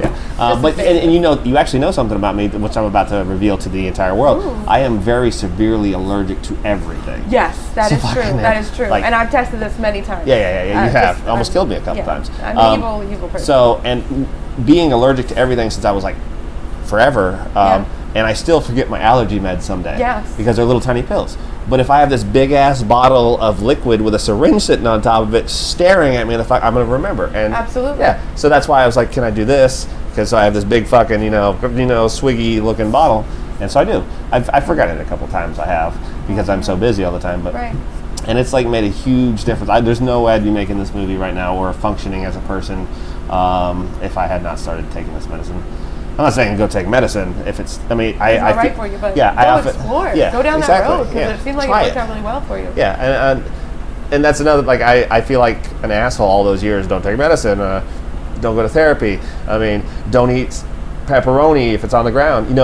Yeah. Just But a basic. and you actually know something about me, which I'm about to reveal to the entire world. Ooh. I am very severely allergic to everything. Yes, that So is true. fucking, That is true. like- and I've tested this many times. Yeah. You have just- almost I'm- killed me a couple yeah. times. I'm an evil person. So, and being allergic to everything since I was like forever, and I still forget my allergy meds someday. Yes. Because they're little tiny pills. But if I have this big ass bottle of liquid with a syringe sitting on top of it, staring at me, I'm going to remember. And Absolutely. Yeah. So that's why I was like, can I do this? Because I have this big fucking swiggy looking bottle, and so I do. I've forgotten it a couple times. I have because I'm so busy all the time. But Right. and it's like made a huge difference. There's no way I'd be making this movie right now or functioning as a person if I had not started taking this medicine. I'm not saying go take medicine if it's. I mean, It's not right for you, but go explore. Yeah, Go down exactly, that road because yeah. it seemed like Try it worked out really well for you. Yeah, and that's another. Like I feel like an asshole all those years. Don't take medicine. Don't go to therapy. I mean, don't eat pepperoni if it's on the ground.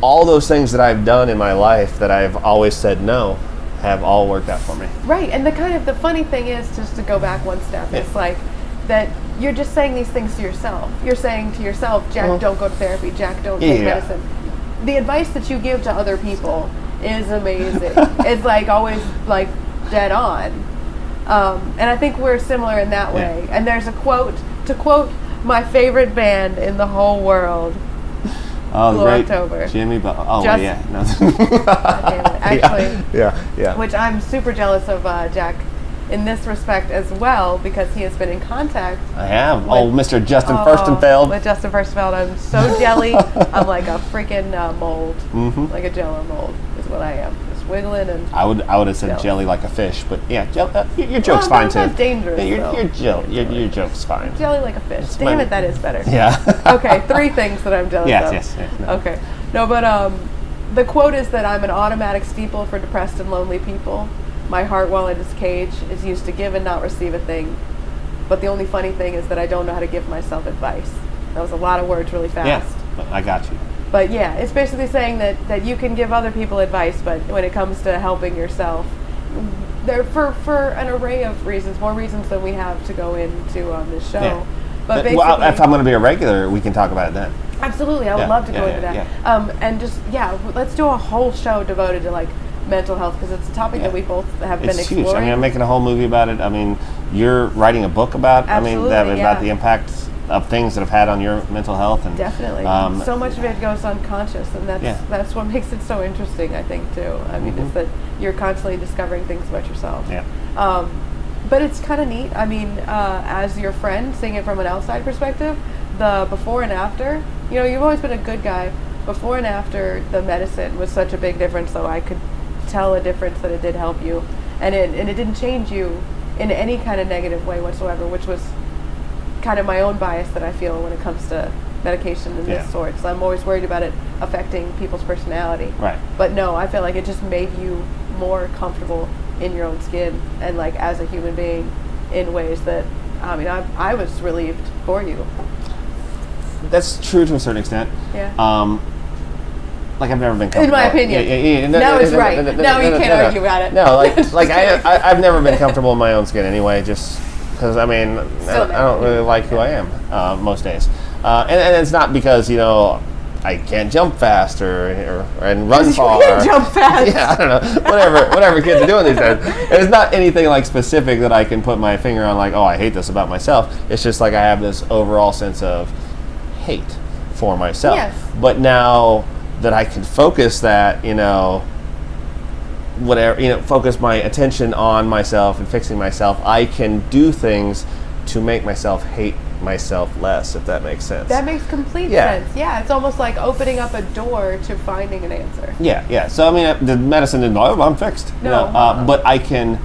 All those things that I've done in my life that I've always said no have all worked out for me. Right, and the funny thing is, just to go back one step, it's like that you're just saying these things to yourself. You're saying to yourself, Jack, don't go to therapy. Jack, don't take medicine. The advice that you give to other people is amazing. It's like always like dead on. And I think we're similar in that way. And there's a quote, to quote my favorite band in the whole world, Oh, Blue great. October. Jimmy, oh Just- yeah, no. God damn it. Actually, yeah. which I'm super jealous of Jack in this respect as well, because he has been in contact I have. with- Mr. Justin Furstenfeld. With Justin Furstenfeld. I'm so jelly. I'm like a freaking mold. Like a jello mold is what I am. Just wiggling and... I would have said Jelly. jelly like a fish, but yeah, your joke's Well, fine that's too. not dangerous, Yeah, though. your joke's fine. Jelly like a fish. It's Damn my- it, that is better. Yeah. Okay, 3 things that I'm jealous of. Yes. No. Okay. No, but the quote is that I'm an automatic steeple for depressed and lonely people. My heart, while in its cage, is used to give and not receive a thing. But the only funny thing is that I don't know how to give myself advice. That was a lot of words really fast. Yeah, but I got you. But yeah, it's basically saying that you can give other people advice, but when it comes to helping yourself, there for an array of reasons, more reasons than we have to go into on this show. Yeah. But basically, Well, if I'm going to be a regular, we can talk about it then. absolutely, I would Yeah, love to go yeah, into that. yeah. And just let's do a whole show devoted to like mental health, because it's a topic Yeah. that we both have been It's exploring. huge. I mean, I'm making a whole movie about it. I mean, you're writing a book about. Absolutely, about yeah. the impact of things that have had on your mental health. And Definitely. So much of it goes unconscious, and that's what makes it so interesting, I think, too. I mean, is that you're constantly discovering things about yourself. Yeah. But it's kind of neat. I mean, as your friend, seeing it from an outside perspective, the before and after, you've always been a good guy. Before and after the medicine was such a big difference, though. I could tell a difference that it did help you. And it didn't change you in any kind of negative way whatsoever, which was kind of my own bias that I feel when it comes to medication of this sort. So I'm always worried about it affecting people's personality. Right. But no, I feel like it just made you more comfortable in your own skin and like as a human being in ways that, I mean, I was relieved for you. That's true to a certain extent. Yeah. Like I've never been In comfortable. my opinion. Yeah. Now it's right. Now you can't argue about it. No, like I've never been comfortable in my own skin anyway. Just because I mean I don't really like who I am most days, and it's not because I can't jump fast or and run far. You can't jump fast. Yeah, I don't know. Whatever kids are doing these days. And it's not anything like specific that I can put my finger on. Like, oh, I hate this about myself. It's just like I have this overall sense of hate for myself. Yes. But now that I can focus that, whatever, focus my attention on myself and fixing myself, I can do things to make myself hate myself less, if that makes sense. That makes complete sense. Yeah, it's almost like opening up a door to finding an answer. Yeah. So, I mean, the medicine didn't, I'm fixed. No. But I can,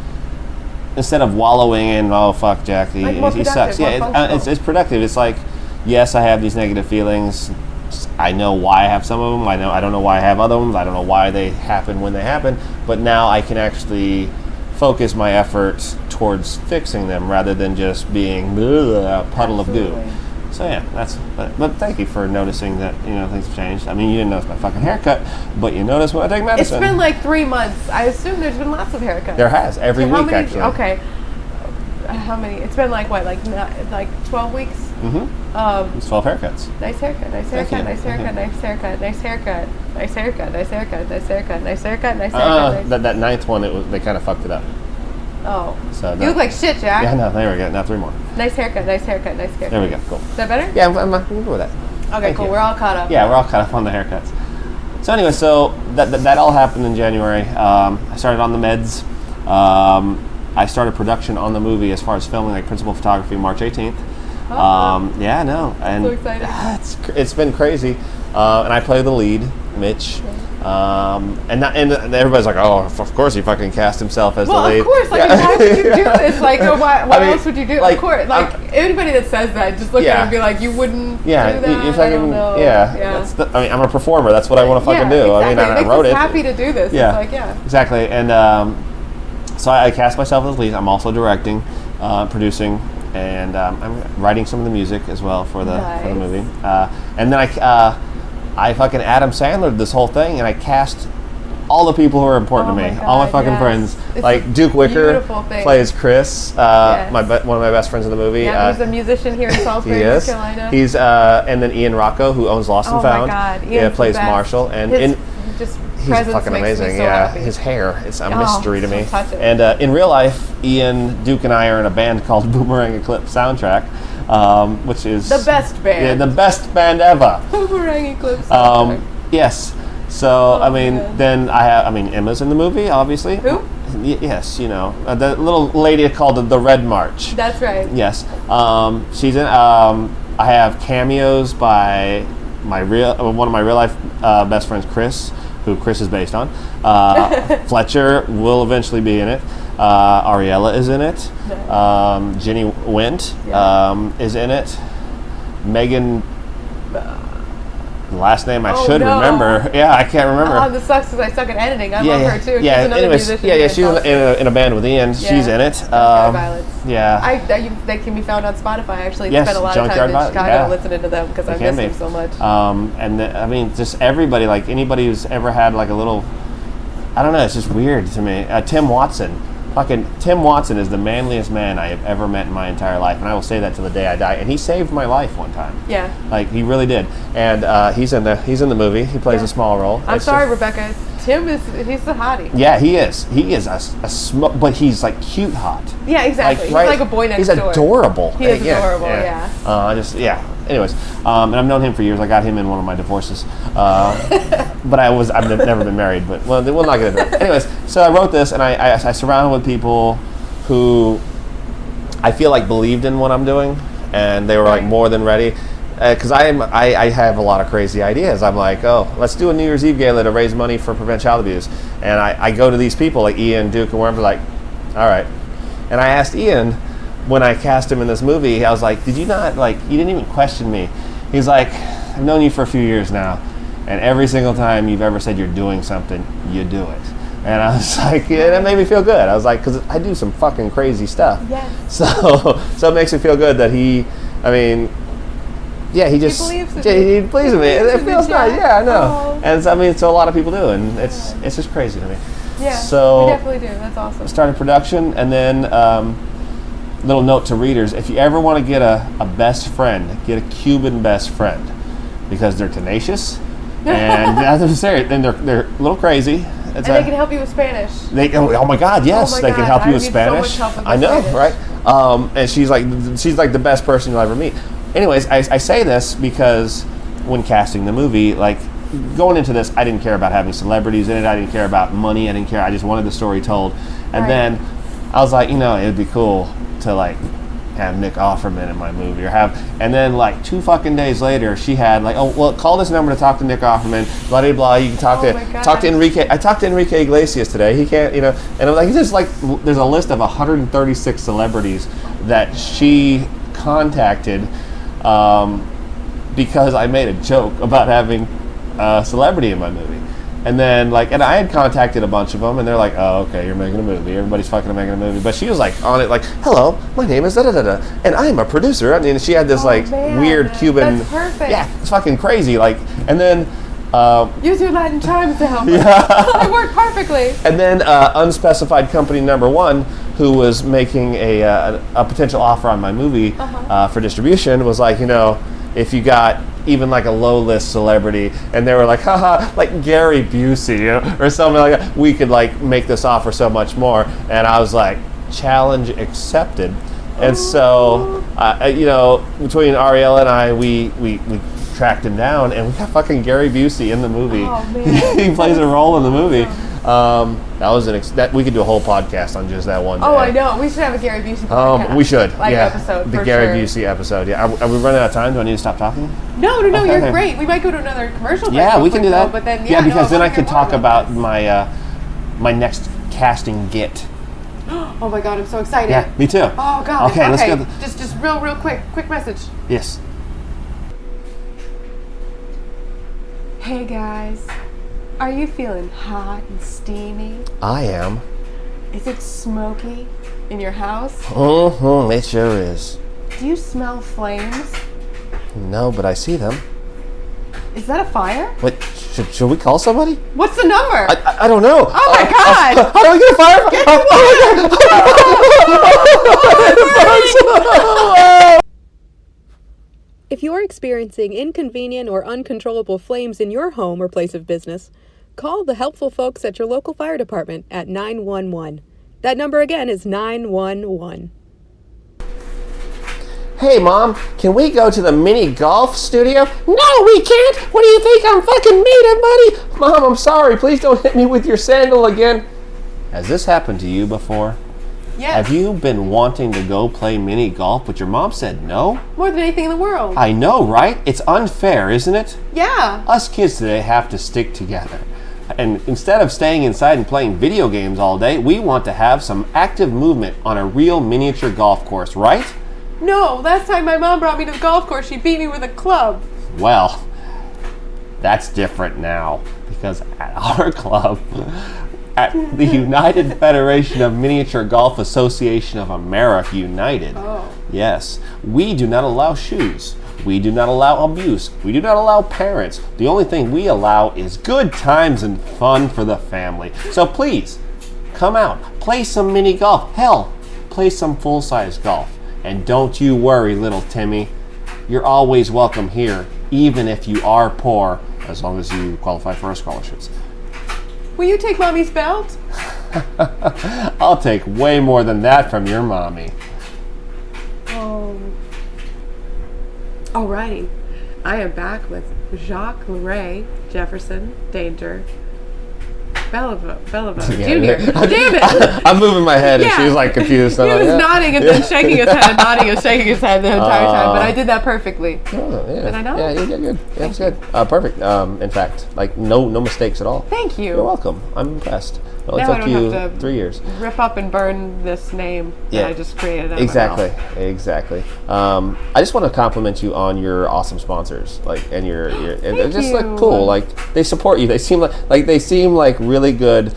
instead of wallowing in, oh, fuck Jack, he sucks. Yeah, it's productive. It's like, yes, I have these negative feelings. I know why I have some of them. I don't know why I have other ones. I don't know why they happen when they happen. But now I can actually focus my efforts towards fixing them rather than just being a puddle of goo. So yeah, but thank you for noticing that things have changed. I mean, you didn't notice my fucking haircut, but you notice when I take medicine. It's been like 3 months. I assume there's been lots of haircuts. There has every week actually. Okay. How many? It's been like what, like 12 weeks? Mm-hmm. It's 12 haircuts. Nice haircut, nice haircut, nice haircut, nice haircut, nice haircut, nice haircut, nice haircut, nice haircut, nice haircut, nice haircut. That ninth one, they kind of fucked it up. Oh. So you look like shit, Jack. Yeah, no, there we go. Now 3 more. Nice haircut, nice haircut, nice haircut. There we go. Cool. Is that better? Yeah, I'm good with that. Okay, Thank cool. you. We're all caught up. Yeah, we're all caught up on the haircuts. So anyway, that all happened in January. I started on the meds. I started production on the movie as far as filming, like principal photography, March 18th. Yeah, no, and so exciting. It's been crazy. And I play the lead, Mitch. And everybody's like, oh, of course he fucking cast himself as the lead. Well, of course, like, why would you do this? Like, why else would you do it? Like, of course, like, anybody that says that, just look at it and be like, you wouldn't do that? I don't know. I'm a performer. That's what I want to fucking do. Exactly. I mean, I wrote it. Happy to do this. Yeah, It's like, exactly. And so I cast myself as lead. I'm also directing, producing, and I'm writing some of the music as well for the movie. And then I fucking Adam Sandler'd this whole thing, and I cast all the people who are important to me, all my fucking friends. It's like Duke Wicker plays Chris, one of my best friends in the movie. Yeah, he's a musician here in Salisbury, North Carolina. He's and then Ian Rocco, who owns Lost and Found. Oh my God, Ian's plays the best. Marshall, and he's fucking amazing. His hair, it's a mystery to me. And in real life, Ian, Duke, and I are in a band called Boomerang Eclipse Soundtrack, which is the best band. Yeah, the best band ever. Boomerang Eclipse Soundtrack. Yes. So then Emma's in the movie, obviously. Who? Yes, the little lady called the Red March. That's right. Yes. She's in. I have cameos by one of my real life best friends, Chris, who Chris is based on. Fletcher will eventually be in it. Ariella is in it. Jenny Wint is in it. Megan. The last name I should remember. Yeah, I can't remember. Oh, this sucks because I suck at editing. I love her too. Yeah, she's another musician. She's in a band with Ian. Yeah. She's in it. Yeah. They can be found on Spotify. I actually spent a lot of Junkyard time in Chicago listening to them because I miss them so much. Just everybody, like anybody who's ever had like a little, I don't know, it's just weird to me. Tim Watson. Fucking Tim Watson is the manliest man I have ever met in my entire life, and I will say that till the day I die. And he saved my life one time. Yeah. Like he really did. And he's in the movie. He plays a small role. I'm sorry, Rebecca. He's the hottie. Yeah, he is. He is but he's like cute hot. Yeah, exactly. He's like a boy next door. He's adorable. He is adorable. Yeah. Anyways, and I've known him for years. I got him in one of my divorces. But I've never been married. But we'll not get into that. Anyways, so I wrote this, and I surrounded with people who I feel like believed in what I'm doing, and they were like more than ready. Because I have a lot of crazy ideas. I'm like, oh, let's do a New Year's Eve gala to raise money for prevent child abuse. And I go to these people like Ian, Duke, and wherever, like, all right. And I asked Ian when I cast him in this movie, I was like, did you not, like, you didn't even question me. He's like, I've known you for a few years now, and every single time you've ever said you're doing something, you do it. And I was like, yeah, that made me feel good. I was like, because I do some fucking crazy stuff. Yes. So it makes me feel good that he believes in me. It feels nice. Yeah, I know. And so a lot of people do, and it's just crazy to me. Yeah, so we definitely do. That's awesome. Started production, and then little note to readers: if you ever want to get a best friend, get a Cuban best friend, because they're tenacious, and they're serious, and they're a little crazy. And they can help you with Spanish. Oh my God, yes, they can help you with Spanish. So much help with I know, Spanish. right? And she's like the best person you'll ever meet. Anyways, I say this because when casting the movie, like going into this, I didn't care about having celebrities in it. I didn't care about money. I didn't care. I just wanted the story told. And then I was like, it'd be cool to like have Nick Offerman in my movie and then like 2 fucking days later she had like, oh well, call this number to talk to Nick Offerman, blah blah blah. You can talk to Enrique. I talked to Enrique Iglesias today. He can't, and I'm like, it's just like there's a list of 136 celebrities that she contacted because I made a joke about having a celebrity in my movie. And then, and I had contacted a bunch of them, and they're like, oh, okay, you're making a movie. Everybody's fucking making a movie. But she was, on it, hello, my name is da-da-da-da, and I'm a producer. I mean, she had this, weird Cuban... That's perfect. Yeah, it's fucking crazy. And then... Use your Latin charms to help. Yeah. It worked perfectly. And then unspecified company number 1, who was making a potential offer on my movie for distribution, was like, if you got even a low list celebrity, and they were like, haha, like Gary Busey, or something like that, we could make this offer so much more. And I was like, challenge accepted. And so, between Ariella and I, we tracked him down, and we got fucking Gary Busey in the movie. Oh, man. He plays a role in the movie. That was we could do a whole podcast on just that one day. Oh, I know. We should have a Gary Busey podcast. We should. Episode. The Gary Busey episode. Yeah. Are we running out of time? Do I need to stop talking? No. You're great. We might go to another commercial. Yeah, we can do that. But then, because then I could talk about my my next casting get. Oh my God, I'm so excited. Yeah, me too. Oh God. Okay, let's go. Just real quick message. Yes. Hey guys, are you feeling hot and steamy? I am. Is it smoky in your house? Mm-hmm, it sure is. Do you smell flames? No, but I see them. Is that a fire? What? Should we call somebody? What's the number? I don't know. Oh my God! How do I get a fire? If you are experiencing inconvenient or uncontrollable flames in your home or place of business, call the helpful folks at your local fire department at 911. That number again is 911. Hey, Mom, can we go to the mini golf studio? No, we can't. What do you think I'm fucking made of, buddy? Mom, I'm sorry. Please don't hit me with your sandal again. Has this happened to you before? Yes. Have you been wanting to go play mini golf, but your mom said no? More than anything in the world. I know, right? It's unfair, isn't it? Yeah. Us kids today have to stick together. And instead of staying inside and playing video games all day, we want to have some active movement on a real miniature golf course, right? No, last time my mom brought me to the golf course, she beat me with a club. Well, that's different now, because at our club, at the United Federation of Miniature Golf Association of America, United, yes, we do not allow shoes. We do not allow abuse. We do not allow parents. The only thing we allow is good times and fun for the family. So please, come out, play some mini golf. Hell, play some full-size golf. And don't you worry, little Timmy. You're always welcome here, even if you are poor, as long as you qualify for our scholarships. Will you take Mommy's belt? I'll take way more than that from your mommy. Alrighty. I am back with Jacques, Laurie, Jefferson, Danger, Belliveau Jr. Damn it! I'm moving my head and she's confused. He was nodding and then shaking his head, nodding and shaking his head the entire time, but I did that perfectly. Oh, yeah. Did I not? Yeah, you did good. Yeah, it's good. Perfect. In fact, no mistakes at all. Thank you. You're welcome. I'm impressed. It only Now I took don't you have to 3 years. Rip up and burn this name that I just created. Exactly. I just want to compliment you on your awesome sponsors, and they're just cool. They support you. They seem like really good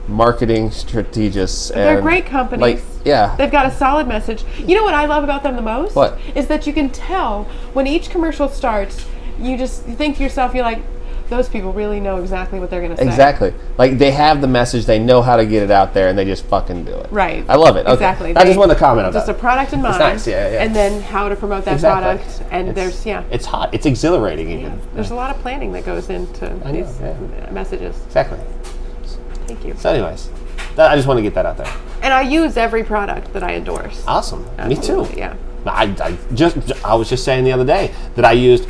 marketing strategists. They're great companies. They've got a solid message. You know what I love about them the most? What? Is that you can tell when each commercial starts, you think to yourself, you're like, those people really know exactly what they're going to say. Exactly. They have the message, they know how to get it out there, and they just fucking do it. Right. I love it. Okay. Exactly. I just wanted to comment on that. Just a product in mind. It's nice, yeah. And then how to promote that product. And It's hot. It's exhilarating even. There's a lot of planning that goes into these messages. Exactly. Thank you. So anyways, I just want to get that out there. And I use every product that I endorse. Awesome. Absolutely, Me too. Yeah. I was just saying the other day that I used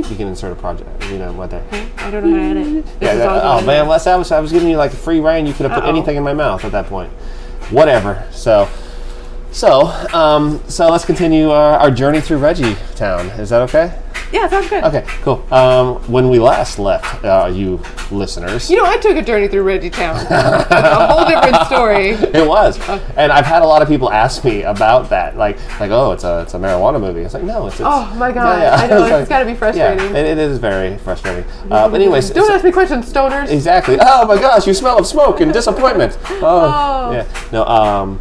You can insert a project, what there. I don't know how to edit. Oh man, I was giving you like free reign. You could have put anything in my mouth at that point. Whatever. So let's continue our journey through Reggie Town. Is that okay? Yeah, sounds good. Okay, cool. When we last left, you listeners, I took a journey through Reggie Town. A whole different story. It was, and I've had a lot of people ask me about that, like, oh, it's a marijuana movie. It's like, no, it's oh my god, I know it's got to be frustrating. Yeah, it is very frustrating. But anyways, don't ask me questions, stoners. Exactly. Oh my gosh, you smell of smoke and disappointment. Oh. Yeah. No.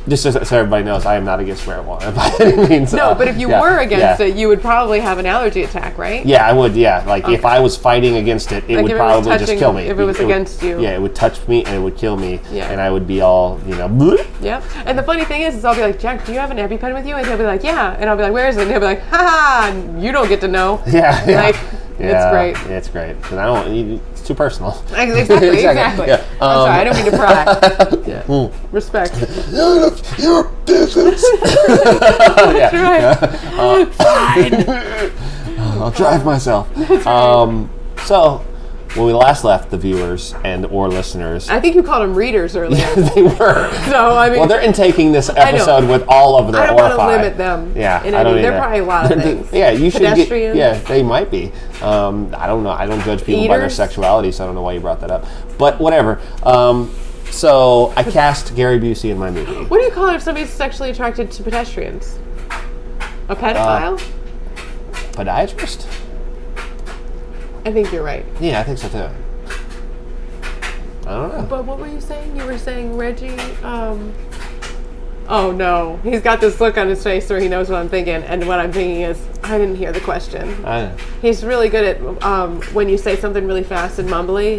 Just so everybody knows, I am not against marijuana by any means. No, but if you were against it, you would probably have an allergy attack, right? Yeah, I would, yeah. Like, if I was fighting against it, it would probably just kill me. If it was against you. Yeah, it would touch me and it would kill me. Yeah. And I would be all, bleh. Yeah. And the funny thing is I'll be like, Jack, do you have an EpiPen with you? And he'll be like, yeah. And I'll be like, where is it? And he'll be like, ha, you don't get to know. Yeah. Like, it's great. It's great. And it's too personal. Exactly. Yeah. I'm sorry, I don't mean to pry. Yeah. Respect. Your business. That's right. Fine. I'll drive myself. So, when we last left the viewers or listeners, I think you called them readers earlier. Yeah, they were. So I mean, well, they're intaking this episode with all of their. I don't want to limit them. Yeah, I don't either. They're probably a lot of things. Yeah, you should Pedestrians. Yeah, they might be. I don't know. I don't judge people by their sexuality, so I don't know why you brought that up. But whatever. So I cast Gary Busey in my movie. What do you call it if somebody's sexually attracted to pedestrians? A pedophile? Podiatrist? I think you're right. Yeah, I think so too. I don't know. But what were you saying? You were saying Reggie, oh no. He's got this look on his face where he knows what I'm thinking, and what I'm thinking is, I didn't hear the question. I know. He's really good at, when you say something really fast and mumbly,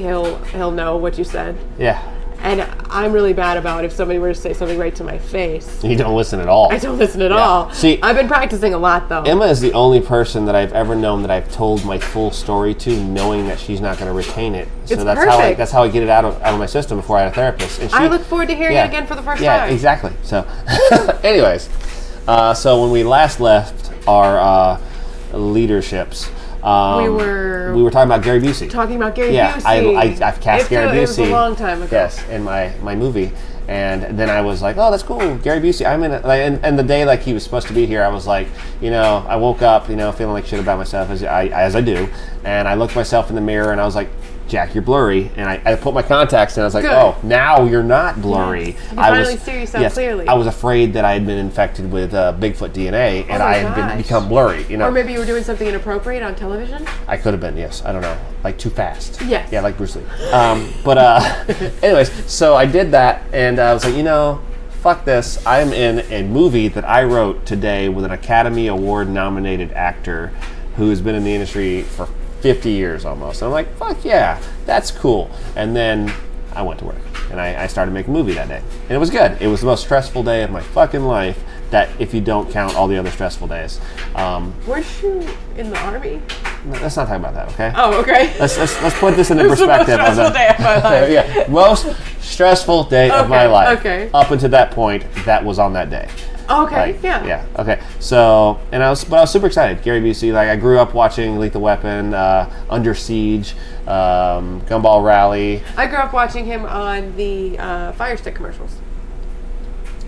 he'll know what you said. Yeah. And I'm really bad about if somebody were to say something right to my face. You don't listen at all. I don't listen at all. See, I've been practicing a lot, though. Emma is the only person that I've ever known that I've told my full story to, knowing that she's not going to retain it. So it's that's perfect. that's how I get it out of my system before I had a therapist. And I look forward to hearing it again for the first time. Yeah, exactly. So, anyways, so when we last left our leaderships. We were talking about Gary Busey. Talking about Gary Busey. Yeah, I've cast Gary Busey. It was a long time ago. Yes, in my movie. And then I was like, oh, that's cool, Gary Busey. I'm in it. And the day he was supposed to be here, I was like, I woke up, feeling like shit about myself as I do. And I looked myself in the mirror and I was like, Jack, you're blurry. And I put my contacts in. I was like, oh, now you're not blurry. Yes. You finally see yourself clearly. I was afraid that I had been infected with Bigfoot DNA and I had become blurry. Or maybe you were doing something inappropriate on television? I could have been, yes. I don't know. Like too fast. Yes. Yeah, like Bruce Lee. Anyways, so I did that and I was like, fuck this. I'm in a movie that I wrote today with an Academy Award nominated actor who has been in the industry for 50 years almost. And I'm like, fuck yeah, that's cool. And then I went to work and I started making a movie that day. And it was good. It was the most stressful day of my fucking life, that if you don't count all the other stressful days. Weren't you in the Army? Let's not talk about that, okay? Oh, okay. Let's put this into perspective. It was the most stressful day of my life. Yeah, most stressful day of my life. Okay. Up until that point, that was on that day. Okay, yeah. Yeah, okay. So, I was super excited. Gary Busey, I grew up watching Lethal Weapon, Under Siege, Gumball Rally. I grew up watching him on the Fire Stick commercials,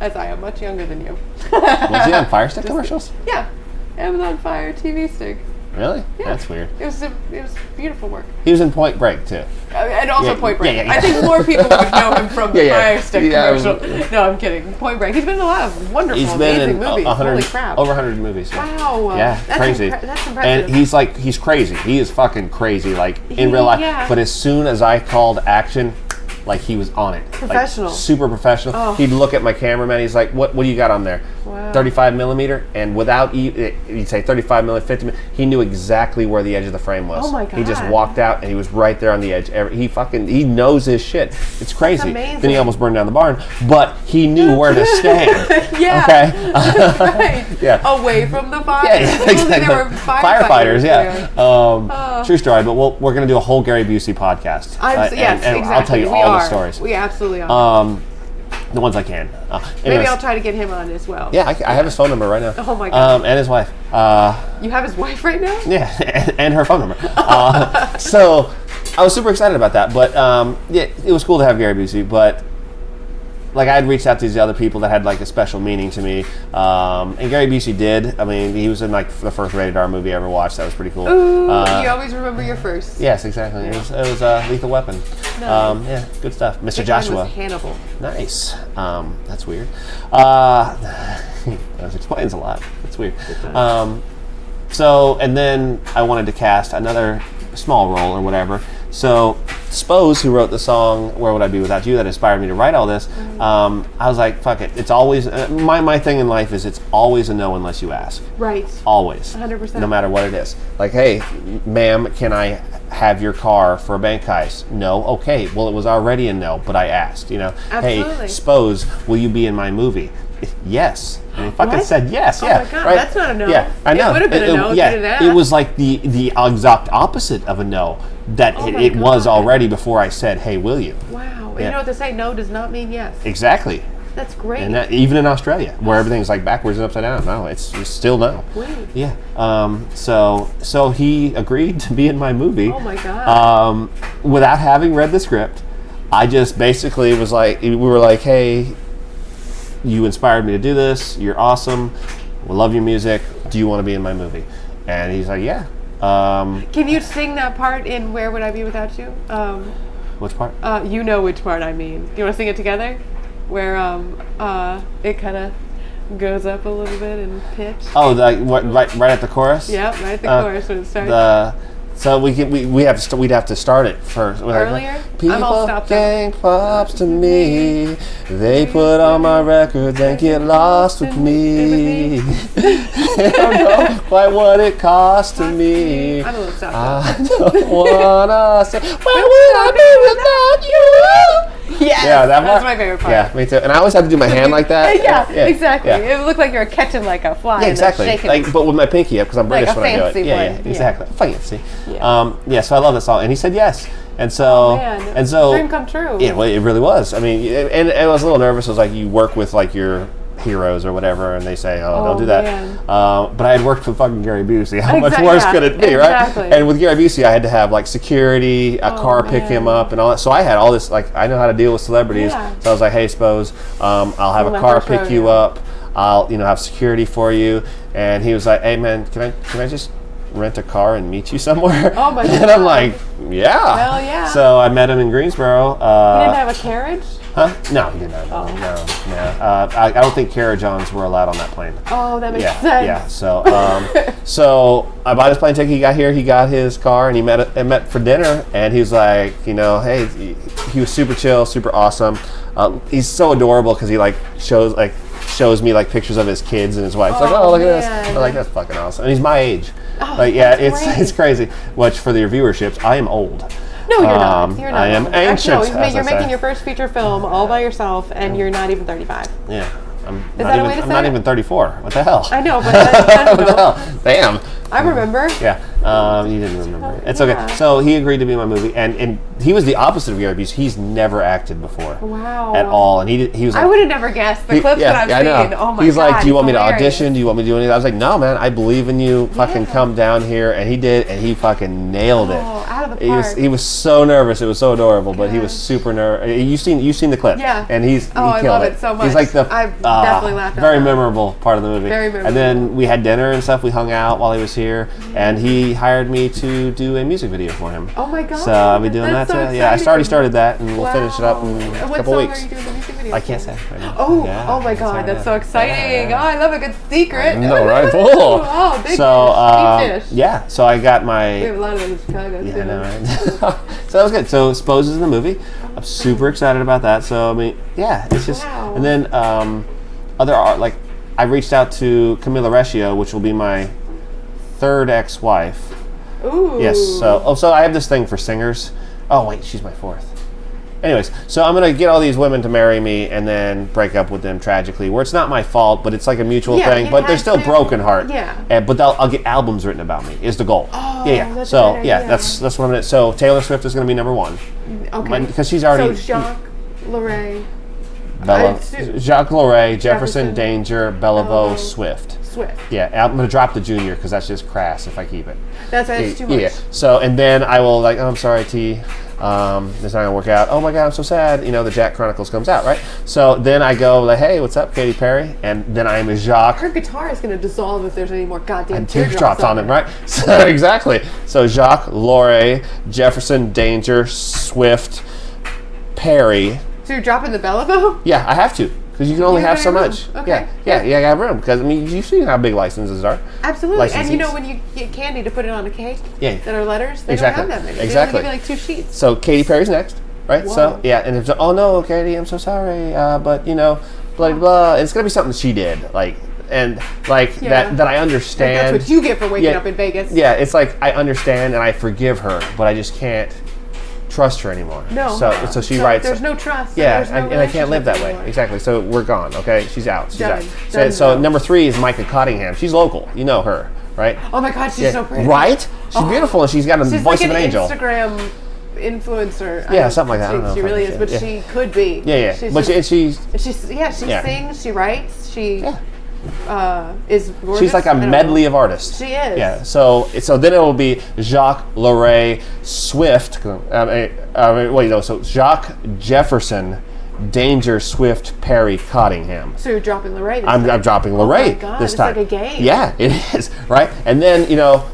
as I am much younger than you. Was he on Fire Stick commercials? Yeah, Amazon Fire TV stick. Really? Yeah. That's weird. It was beautiful work. He was in Point Break, too. And also Point Break. Yeah. I think more people would know him from the Fire Stick commercial. No, I'm kidding. Point Break. He's been in a lot of wonderful, amazing movies. Holy crap. Over 100 movies. Yeah. Wow. Yeah, that's crazy. That's impressive. And he's crazy. He is fucking crazy, in real life. Yeah. But as soon as I called action, he was on it. Professional. Super professional. Oh. He'd look at my cameraman. He's like, what do you got on there? Wow. 35 millimeter. And without, he'd say 35 millimeter, 50 millimeter. He knew exactly where the edge of the frame was. Oh my God. He just walked out and he was right there on the edge. He knows his shit. It's crazy. That's amazing. Then he almost burned down the barn, but he knew where to stand. Yeah. Okay. Right. Yeah. Away from the fire. Yeah, exactly. There were firefighters. Yeah. True story, but we're going to do a whole Gary Busey podcast. Yes, exactly. I'll tell you all the stories. We absolutely are. The ones I can. Maybe Anyways, I'll try to get him on as well. Yeah, I have his phone number right now. Oh my God. And his wife. You have his wife right now? Yeah, and her phone number. So I was super excited about that. But yeah, it was cool to have Gary Busey. But like I had reached out to these other people that had like a special meaning to me. And Gary Busey did. I mean, he was in like the first rated R movie I ever watched. That was pretty cool. Ooh, you always remember your first. Yes, exactly. It was Lethal Weapon. Nice. Yeah, good stuff. Mr. Which Joshua. one was Hannibal. Nice. That's weird. That explains a lot. That's weird. So, and then I wanted to cast another small role or whatever. So, Spose, who wrote the song "Where Would I Be Without You" that inspired me to write all this, I was like, fuck it. It's always, my thing in life is it's always a no unless you ask. Right. Always. 100%. No matter what it is. Like, hey, ma'am, can I have your car for a bank heist? No. Okay. Well, it was already a no, but I asked, Absolutely. Hey, Spose, will you be in my movie? Yes. And he fucking said yes. Oh Yeah. my God, right? that's not a no. Yeah, I know. It would have been a no if yeah, you didn't ask. it was like the exact opposite of a no that Oh my it was God. already before I said, hey, will you? Wow. And Yeah. you know what they say? No does not mean yes. Exactly. That's great. And that, even in Australia, where everything's like backwards and upside down, no, it's still no. Wait. Yeah. So he agreed to be in my movie. Oh my God. Without having read the script, I just basically was like, we were like, hey, you inspired me to do this. You're awesome. We love your music. Do you want to be in my movie? And he's like, yeah. Can you sing that part in "Where Would I Be Without You"? Which part? You know which part I mean. Do you want to sing it together? Where it kind of goes up a little bit in pitch. Oh, right at the chorus. Yeah, right at the chorus when it starts. We'd have to start it first. Earlier? People I'm all stopped up. gang props to me. They put on my records and get lost with me. They don't know quite what it cost to me. I'm a little stopped I up. don't wanna say, where would I be without you? Yes, Yeah, that that's part. my favorite part. Yeah, me too. And I always have to do my hand like that. Yeah, exactly. Yeah. It looked like you were catching like a fly. Yeah, exactly. And then shaking Like, but with my pinky up because I'm Like British a when I do it. fancy Yeah, one. exactly. Fancy. Yeah. So I love that song, and he said yes, and so Oh, man. and so Dream come true. Yeah, well, it really was. I mean, and I was a little nervous. It was like you work with like your heroes or whatever, and they say, "Oh, don't do that." man. But I had worked with fucking Gary Busey. How much Exactly, worse yeah, could it be, exactly. right? And with Gary Busey, I had to have like security, a car pick him man. up, and all that. So I had all this. Like, I know how to deal with celebrities. Yeah. So I was like, "Hey, Spose, I'll have Well, a car that's pick right, you yeah. up. I'll have security for you." And he was like, "Hey, man, can I just rent a car and meet you somewhere?" Oh, my And I'm God. like, "Yeah." Hell yeah. So I met him in Greensboro. You didn't have a carriage? Huh? No, he did not. Oh. No. I don't think carry-ons were allowed on that plane. Oh, that makes Yeah, sense. yeah. So I bought his plane ticket. He got here. He got his car, and he met for dinner. And he was like, hey, he was super chill, super awesome. He's so adorable because he like shows me like pictures of his kids and his wife. Like, oh, look at this. man. I'm like, that's fucking awesome. And he's my age. Oh, Like, yeah, that's great. it's crazy. Which for your viewerships, I am old. No, you're not. You're not. I am old. ancient. Actually, no, as I you're say. making your first feature film all by yourself, and you're not even 35. Yeah. I'm that a way to I'm say not it? even 34. What the hell? I know, but I What the hell? Damn. I remember. Yeah. You didn't remember. It's Yeah. okay. So he agreed to be in my movie, and he was the opposite of Gary Busey. He's never acted before. Wow. At all, and he was like, I would have never guessed the clips that I've I know. seen. Oh my He's god. like, do you want me to hilarious. audition? Do you want me to do anything? I was like, no, man. I believe in you. Fucking come down here, and he did, and he fucking nailed it. Oh, out of the He park. was so nervous. It was so adorable, but he was Gosh. super nervous. You've seen the clip. Yeah. And he I killed love it so much. He's like the I definitely laughed out very loud. memorable part of the movie. Very memorable. And then we had dinner and stuff. We hung out while he was here, and he hired me to do a music video for him. Oh my god. So I'll be doing That's that. so too. Yeah, I already exciting. started that, and we'll finish it up in Wow. a And what couple song weeks. are you doing the music video I for? can't say right now. Oh, Yeah, oh my it's god, right that's now. so exciting. Yeah. Oh, I love a good secret. No, right? Cool. Oh, big fish. Deep fish. Yeah, so I got my. We have a lot of them in Chicago Yeah, too. I know, right? So that was good. So Spose is in the movie. I'm super excited about that. So I mean, yeah, it's just. Wow. And then other art, like I reached out to Camila Recchio, which will be my third ex-wife. Ooh. Yes. So I have this thing for singers. Oh wait, she's my fourth. Anyways, so I'm gonna get all these women to marry me and then break up with them tragically, where it's not my fault, but it's like a mutual Yeah, thing. it But there's has still to. broken heart. Yeah. But I'll get albums written about me. Is the goal. Oh, yeah. that's a So good yeah, idea. that's what I'm gonna. So Taylor Swift is gonna be number one. Okay. Because she's already. So Jacques, Laurie. Jacques, Laurie, Jefferson, Danger, Belliveau, Swift. Yeah, I'm going to drop the junior because that's just crass if I keep it. That's too much. Yeah. So, and then I will I'm sorry, T. It's not going to work out. Oh my God, I'm so sad. The Jack Chronicles comes out, right? So then I go hey, what's up, Katy Perry? And then I am a Jacques. Her guitar is going to dissolve if there's any more goddamn teardrops on it, right? So, exactly. So Jacques, Laurie, Jefferson, Danger, Swift, Perry. So you're dropping the Belliveau? Yeah, I have to. Because you can only have so much. Okay. Yeah, I have room. Because, you've seen how big licenses are. Absolutely. And when you get candy to put it on a cake that are letters, they don't have that many. Exactly. They only give you 2 sheets. So Katy Perry's next, right? Whoa. So, and it's, oh no, Katy, I'm so sorry. But, blah, blah, blah. It's going to be something she did. That I understand. That's what you get for waking up in Vegas. Yeah, it's like I understand and I forgive her, but I just can't trust her anymore. No. So she writes. There's no trust. Yeah, and I can't live that way. Exactly. So we're gone. Okay, she's out. She's out. So number 3 is Micah Cottingham. She's local. You know her, right? Oh my God, she's so pretty. Right? She's beautiful and she's got a voice of an angel. Instagram influencer. Yeah, something like that. I don't know she really is, but she could be. Yeah. She sings. She writes. She. Is gorgeous. She's like a medley of artists. She is. Yeah. So then it will be Jacques, Laurie, Swift. So Jacques, Jefferson, Danger, Swift, Perry, Cottingham. So you're dropping Laurie this time. I'm dropping Laurie this time. It's like a game. Yeah, it is, right? And then,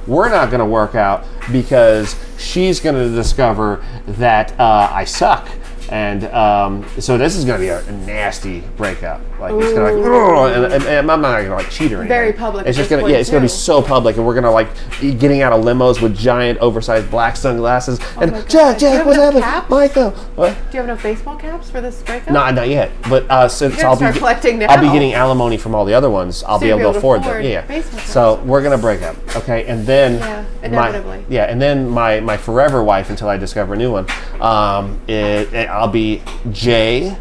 we're not going to work out because she's going to discover that I suck. And so this is going to be a nasty breakup. It's going to and I'm not going to cheat or anything. Very public. It's just going to it's going to be so public, and we're going to be getting out of limos with giant, oversized black sunglasses. And Jack, what's happening? Michael, what? Do you have enough baseball caps for this breakup? No, not yet. But since I'll be collecting now. I'll be getting alimony from all the other ones. I'll be able to afford them. Yeah. So we're going to break up, okay? And then inevitably. And then my forever wife until I discover a new one. I'll be Jay,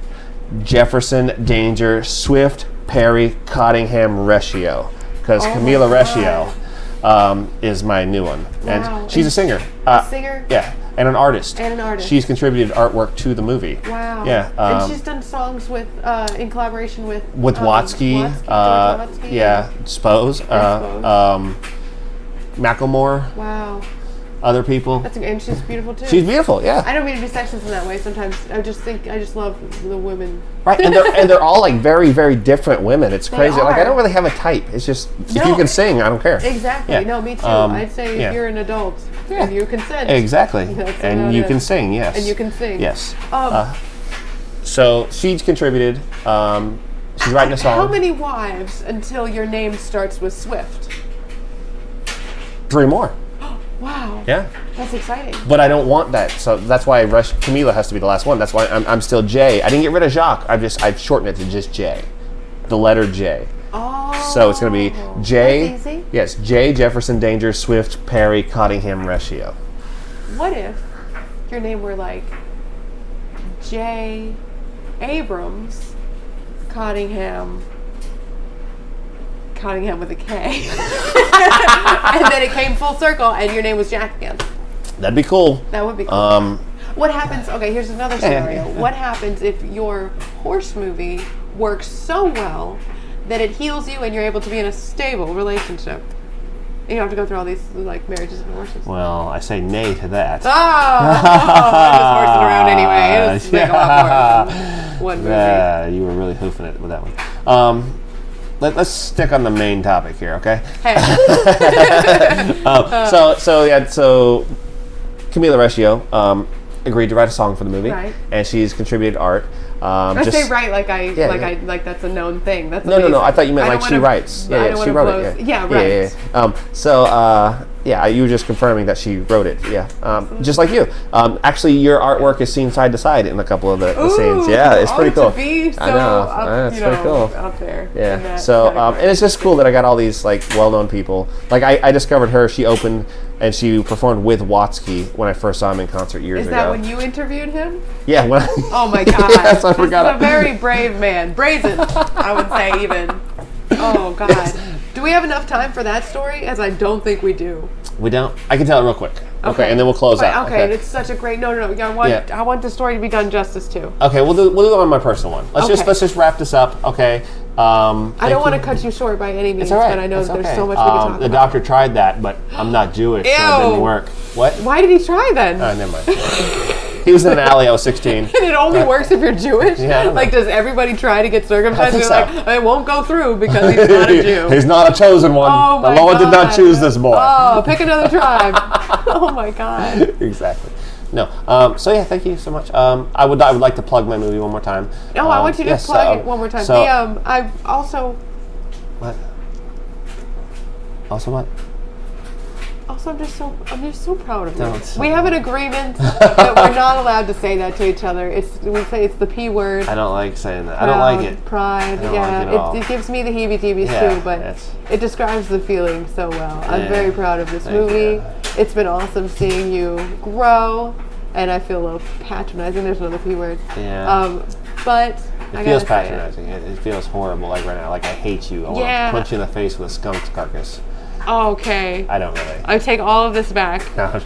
Jefferson, Danger, Swift, Perry, Cottingham, Ratio. Because Camila Ratio is my new one. Wow. And she's a singer. A singer? Yeah. And an artist. She's contributed artwork to the movie. Wow. Yeah. And she's done songs in collaboration with Watsky. Watsky. Yeah. Spose. Macklemore. Wow. Other people. And she's beautiful too. She's beautiful, yeah. I don't mean to be sexist in that way. Sometimes I just love the women. Right, and they're all very, very different women. It's crazy. They are. I don't really have a type. It's just if you can sing, I don't care. Exactly. Yeah. No, me too. I'd say if you're an adult and you consent. Exactly. And you can sing, yes. And you can sing. Yes. So she's contributed. She's writing a song. How many wives until your name starts with Swift? 3 more. Wow. Yeah. That's exciting. But I don't want that, so that's why Camila has to be the last one. That's why I'm still J. I didn't get rid of Jacques. I've shortened it to just J, the letter J. Oh. So it's going to be J. That's easy. Yes, J, Jefferson, Danger, Swift, Perry, Cottingham, Ratio. What if your name were like J. Abrams, Cottingham with a K. And then it came full circle and your name was Jack again. That'd be cool. That would be cool. What happens, okay, here's another scenario. What happens if your horse movie works so well that it heals you and you're able to be in a stable relationship? You don't have to go through all these marriages and horses. Well, I say nay to that. I'm just horsing around anyway. It's like a lot more than one movie. Yeah, you were really hoofing it with that one. Let's stick on the main topic here, okay? Hey. So Camila Ratio agreed to write a song for the movie, right. And she's contributed art. I say right like that's a known thing. That's no. I thought you meant she writes. Yeah, she wrote it. Yeah, right. Yeah. You were just confirming that she wrote it. Yeah, just like you. Actually, your artwork is seen side to side in a couple of the scenes. Yeah, it's pretty cool. I know. It's pretty cool. Out there. Yeah. So and it's just cool that I got all these well-known people. I discovered her. She opened and she performed with Watsky when I first saw him in concert years ago. Is that when you interviewed him? Yeah. Oh my God. Yes, I forgot. This is a very brave man. Brazen, I would say even. Oh God. Do we have enough time for that story? As I don't think we do. We don't. I can tell it real quick. Okay, and then we'll close out. Okay, it's such a great. No. I want the story to be done justice too. Okay, we'll do it on my personal one. Let's just wrap this up. Okay. I don't want to cut you short by any means, but I know that there's so much we can talk about. The doctor tried that, but I'm not Jewish, so it didn't work. What? Why did he try then? Never mind. He was in an alley. I was 16. And it only works if you're Jewish? Yeah. Like, does everybody try to get circumcised? I think They're like, it won't go through because he's not a Jew. He's not a chosen one. Oh my the Lord did not God. choose this boy. Oh, pick another tribe. Oh my God. Exactly. No. So yeah, thank you so much. I would like to plug my movie one more time. No, I want you to plug it one more time. So, I also. What? Also what? Also, I'm just so proud of Don't you. say We have an agreement that we're not allowed to say that to each other. We say it's the P word. I don't like saying that. Proud, I don't like it. Pride. I don't like it at all. It gives me the heebie-jeebies too, but it describes the feeling so well. I'm very proud of this movie. It's been awesome seeing you grow, and I feel a little patronizing. There's another P word. Yeah. But it feels patronizing. It feels horrible, like right now. Like I hate you. I want to punch you in the face with a skunk's carcass. Okay. I don't really. I take all of this back. No,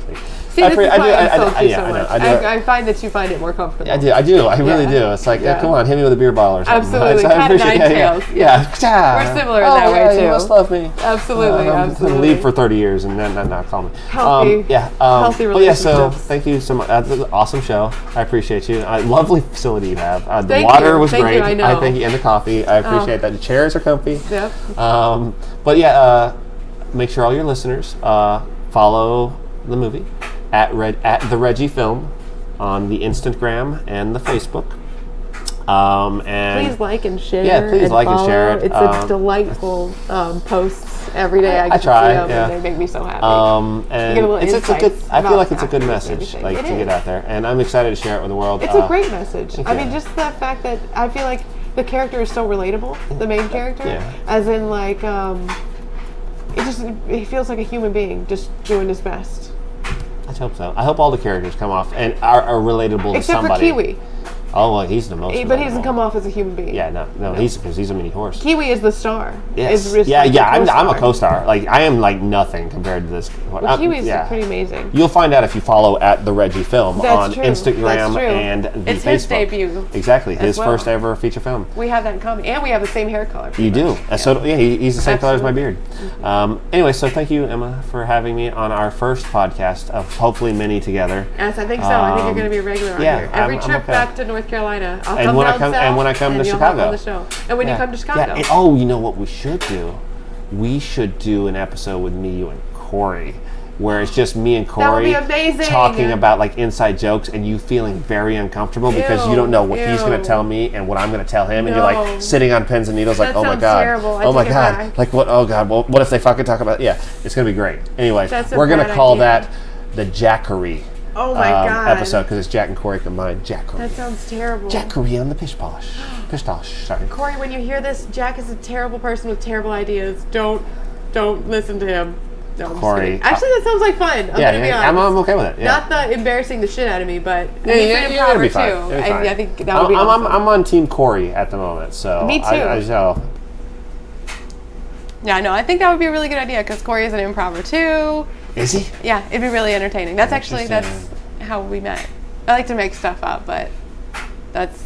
See, this is why I insult you so much. I find that you find it more comfortable. I do. I really do. It's like, come on, hit me with a beer bottle or something. Absolutely. Cat of nine tails. Yeah. We're similar in that way, too. You must love me. Absolutely. I'm going to leave for 30 years and then not call me. Healthy. Healthy relationships. So thank you so much. That's an awesome show. I appreciate you. Lovely facility you have. The Thank water you. was Thank great. You, I know. Thank you. And the coffee. I appreciate that. The chairs are comfy. Yep. But yeah, make sure all your listeners follow the movie at the Reggie Film on the Instagram and the Facebook. And please like and share. Yeah, please like and share it. It's a delightful posts every day. I try. See them and they make me so happy. And it's a good. I feel like it's a good message, like to get out there, and I'm excited to share it with the world. It's a great message. I mean, just the fact that I feel like the character is so relatable. The main character, as in like, it feels like a human being just doing his best. I hope so. I hope all the characters come off and are relatable to somebody. Except for Kiwi. Oh, well, he's the most. But he doesn't come off as a human being. Yeah, no. He's a mini horse. Kiwi is the star. Yes. I'm a co-star. Like I am like nothing compared to this. Well, Kiwi's pretty amazing. You'll find out if you follow at the Reggie Film on Instagram and the it's Facebook. His debut. Exactly, his first ever feature film. We have that in common, and we have the same hair color. You do. So he's the same color as my beard. Anyway, so thank you, Emma, for having me on our first podcast of hopefully many together. Yes, I think so. I think you're going to be a regular on here. Every trip back to North Carolina, I'll come down south, and when I come to Chicago, on the show. And when you come to Chicago, you know what we should do? We should do an episode with me, you, and Corey, where it's just me and Corey talking about like inside jokes, and you feeling very uncomfortable because you don't know what he's going to tell me and what I'm going to tell him, and you're like sitting on pins and needles, like, oh my god, oh my god, like what? Oh god, well, what if they fucking talk about? Yeah, it's going to be great. Anyway, we're going to call that the Jackery. Oh my god! Episode because it's Jack and Corey combined. Jackery. That sounds terrible. Jackery on the Pish Tosh. Sorry. Corey, when you hear this, Jack is a terrible person with terrible ideas. Don't listen to him. No, Corey. Actually, that sounds like fun. I'm gonna be honest. I'm okay with it. Yeah. Not the embarrassing the shit out of me, but it'll be fine. too. I think that would be awesome. I'm on Team Corey at the moment, so me too. Yeah, no, I think that would be a really good idea because Corey is an improver too. Is he? Yeah, it'd be really entertaining. That's how we met. I like to make stuff up, but that's...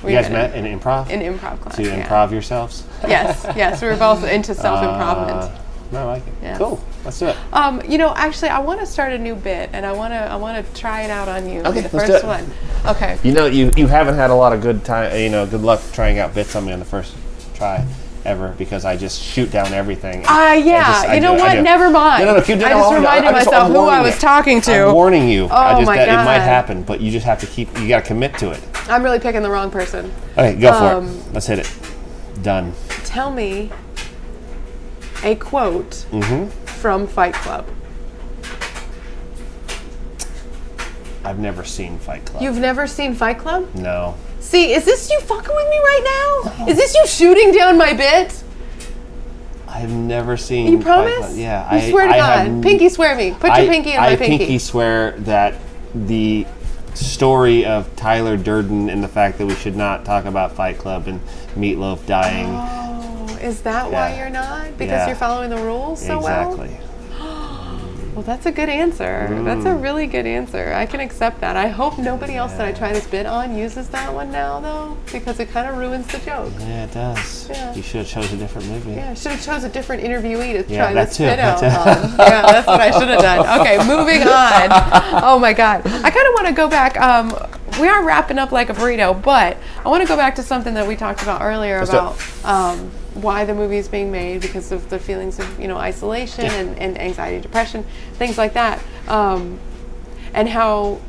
You guys met in improv? In improv class, To improv yourselves? Yes. We were both into self-improvement. I like it. Yes. Cool. Let's do it. Actually, I want to start a new bit, and I want to try it out on you. Okay, the let's first do it. one. Okay. You haven't had a lot of good time. Good luck trying out bits on me on the first try ever because I just shoot down everything. You know what? Never mind. No. I just reminded myself who I was talking to. I'm warning you. Oh my god. It might happen, but you just have to you got to commit to it. I'm really picking the wrong person. Okay, go for it. Let's hit it. Done. Tell me a quote from Fight Club. I've never seen Fight Club. You've never seen Fight Club? No. See, is this you fucking with me right now? Is this you shooting down my bit? I've never seen. You promise? Fight Club. Yeah, you swear to God. Pinky swear me. Put your pinky in my pinky. I pinky swear that the story of Tyler Durden and the fact that we should not talk about Fight Club and Meatloaf dying. Oh, is that why you're not? Because you're following the rules so well? Exactly. Well, that's a good answer. That's a really good answer. I can accept that. I hope nobody else that I try this bit on uses that one now, though, because it kind of ruins the joke. Yeah, it does. Yeah. You should have chose a different movie. Yeah, I should have chose a different interviewee to Yeah, try that this too, bit that out too. on. Yeah, that's what I should have done. Okay, moving on. Oh my God. I kind of want to go back. We are wrapping up like a burrito, but I want to go back to something that we talked about earlier about why the movie is being made, because of the feelings of, isolation and anxiety, depression, things like that. And how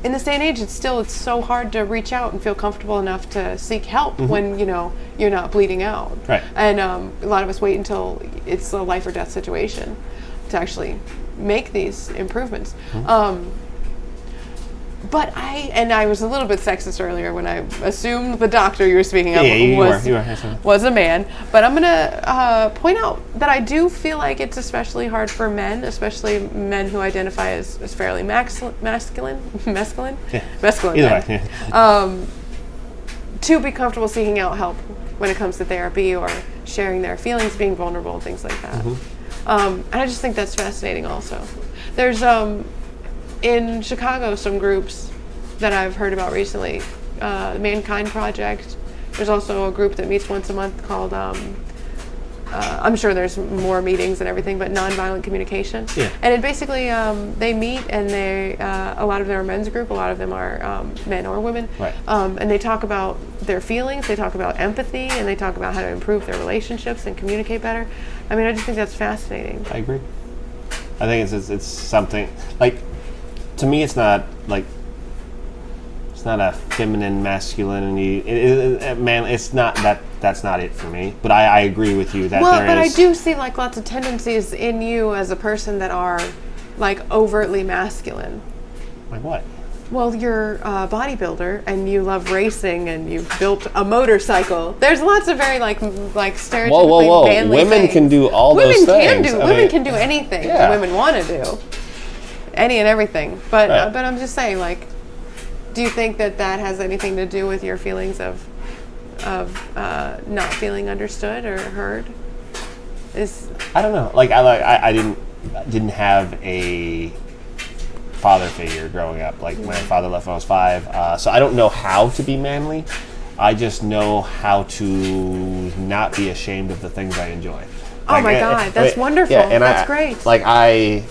in this day and age, it's so hard to reach out and feel comfortable enough to seek help when, you're not bleeding out. Right. And a lot of us wait until it's a life or death situation to actually make these improvements. But I was a little bit sexist earlier when I assumed the doctor you were speaking of was a man. But I'm going to point out that I do feel like it's especially hard for men, especially men who identify as fairly masculine, to be comfortable seeking out help when it comes to therapy or sharing their feelings, being vulnerable, and things like that. And I just think that's fascinating also. There's in Chicago some groups that I've heard about recently, the Mankind Project. There's also a group that meets once a month called, I'm sure there's more meetings and everything, but Nonviolent Communication. Yeah. And it basically, they meet, and a lot of them are men's group, a lot of them are men or women. Right. And they talk about their feelings, they talk about empathy, and they talk about how to improve their relationships and communicate better. I mean, I just think that's fascinating. I agree. I think it's something, like, to me, it's not like, it's not a feminine masculinity. Man, it's not that. That's not it for me. But I agree with you that I do see like lots of tendencies in you as a person that are like overtly masculine. Like what? Well, you're a bodybuilder and you love racing and you've built a motorcycle. There's lots of very like stereotypically manly Women things. can do all those things. Women can do anything that women want to do. Any and everything. But I'm just saying, like, do you think that that has anything to do with your feelings of not feeling understood or heard? I don't know. Like I didn't have a father figure growing up. Like my father left when I was 5, so I don't know how to be manly. I just know how to not be ashamed of the things I enjoy. Oh my God, that's wonderful. Yeah, and that's great. Like I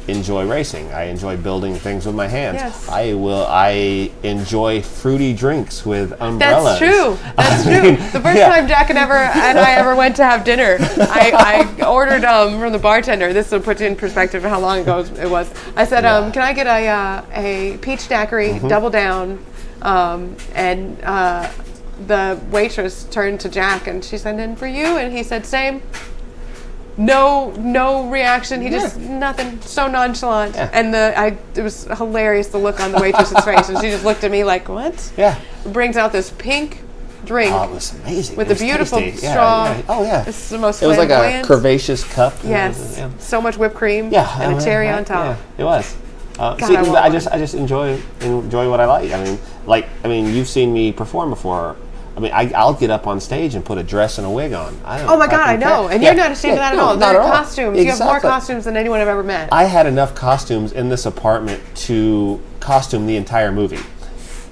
enjoy racing. I enjoy building things with my hands. Yes. I enjoy fruity drinks with umbrellas. That's true. The first time Jack and I ever went to have dinner, I ordered from the bartender. This will put in perspective how long ago it was. I said, "Can I get a peach daiquiri, double down?" And the waitress turned to Jack and she said, "And for you?" And he said, "Same." No reaction. He just nothing. So nonchalant, and it was hilarious the look on the waitress's face, and she just looked at me like, "What?" Yeah. Brings out this pink drink. Oh, it was amazing. With a beautiful straw. Yeah. Oh yeah. It's the most. It was like a curvaceous cup. Yes. So much whipped cream. Yeah. And a cherry on top. Yeah, it was. I just enjoy what I like. I mean, you've seen me perform before. I mean, I'll get up on stage and put a dress and a wig on. Oh my God, I know. And you're not ashamed of that at all. They're costumes. Exactly. You have more costumes than anyone I've ever met. I had enough costumes in this apartment to costume the entire movie.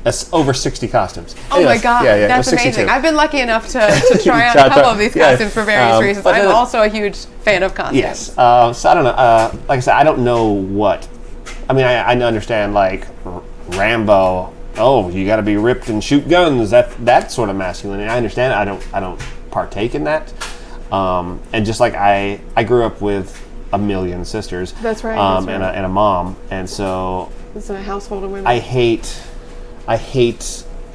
That's over 60 costumes. Oh my God, that's amazing. I've been lucky enough to try on a couple of these costumes for various reasons. I'm also a huge fan of costumes. Yes. So I don't know. Like I said, I don't know what. I mean, I understand like Rambo. Oh, you got to be ripped and shoot guns. That sort of masculinity. I understand. I don't partake in that. And just like I grew up with a million sisters. That's right. And a mom, and so it's a household of women. I hate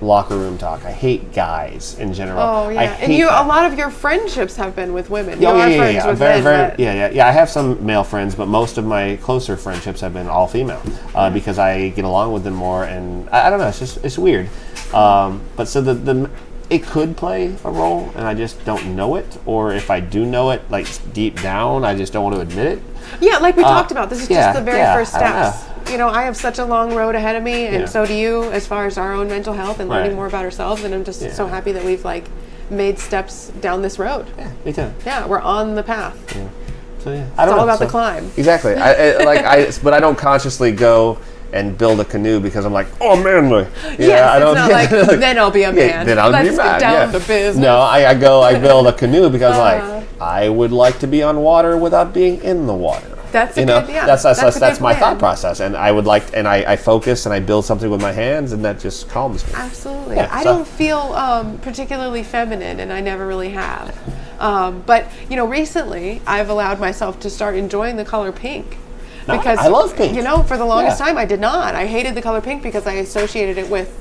locker room talk. I hate guys in general. Oh yeah, and a lot of your friendships have been with women. You are friends with men. I have some male friends, but most of my closer friendships have been all female because I get along with them more, and I don't know. It's weird. But so it could play a role, and I just don't know it, or if I do know it, like deep down, I just don't want to admit it. Yeah, like we talked about. This is just the very first steps. I have such a long road ahead of me, and so do you, as far as our own mental health and learning more about ourselves. And I'm just so happy that we've made steps down this road. Yeah, me too. Yeah, we're on the path. Yeah. So yeah, It's all about the climb. Exactly. But I don't consciously go and build a canoe because I'm like, oh, manly. Yes, I don't. It's not like then I'll be a man. Then I'll be a man. Let's get down to business. No, I build a canoe because like I would like to be on water without being in the water. That's a good, yeah. That's my thought process, and I would like, and I focus and I build something with my hands, and that just calms me. Absolutely. Yeah, I don't feel particularly feminine, and I never really have. But recently I've allowed myself to start enjoying the color pink. Because I love pink. For the longest time I did not. I hated the color pink because I associated it with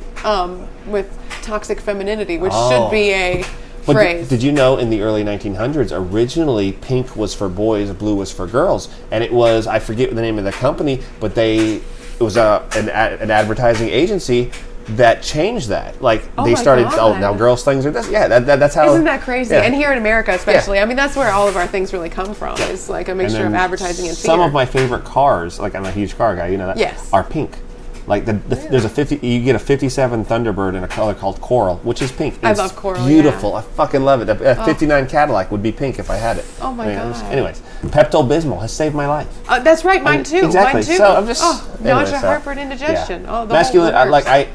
toxic femininity, which should be a phrase. Did you know in the early 1900s, originally pink was for boys, blue was for girls, and it was, I forget the name of the company, but it was an advertising agency that changed that. Like they started, now girls' things are this. Yeah, that's how. Isn't that crazy? Yeah. And here in America, especially, I mean, that's where all of our things really come from. Is like a mixture of advertising and theater. Some of my favorite cars, like I'm a huge car guy, you know that. Yes. Are pink. Like there's you get a 57 Thunderbird in a color called coral, which is pink. I love coral. Beautiful. Yeah. I fucking love it. A 59 Cadillac would be pink if I had it. Oh my god. Anyways, Pepto-Bismol has saved my life. That's right. Mine too. Exactly. Mine too. So I'm just nausea, heartburn, indigestion. Yeah. Oh, the masculine. whole works.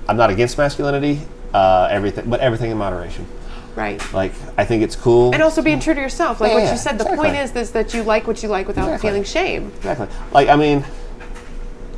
I'm not against masculinity. Everything in moderation. Right. Like I think it's cool. And also being true to yourself. Like what you said. The exactly. point is that you like what you like without feeling shame. Exactly. Like I mean.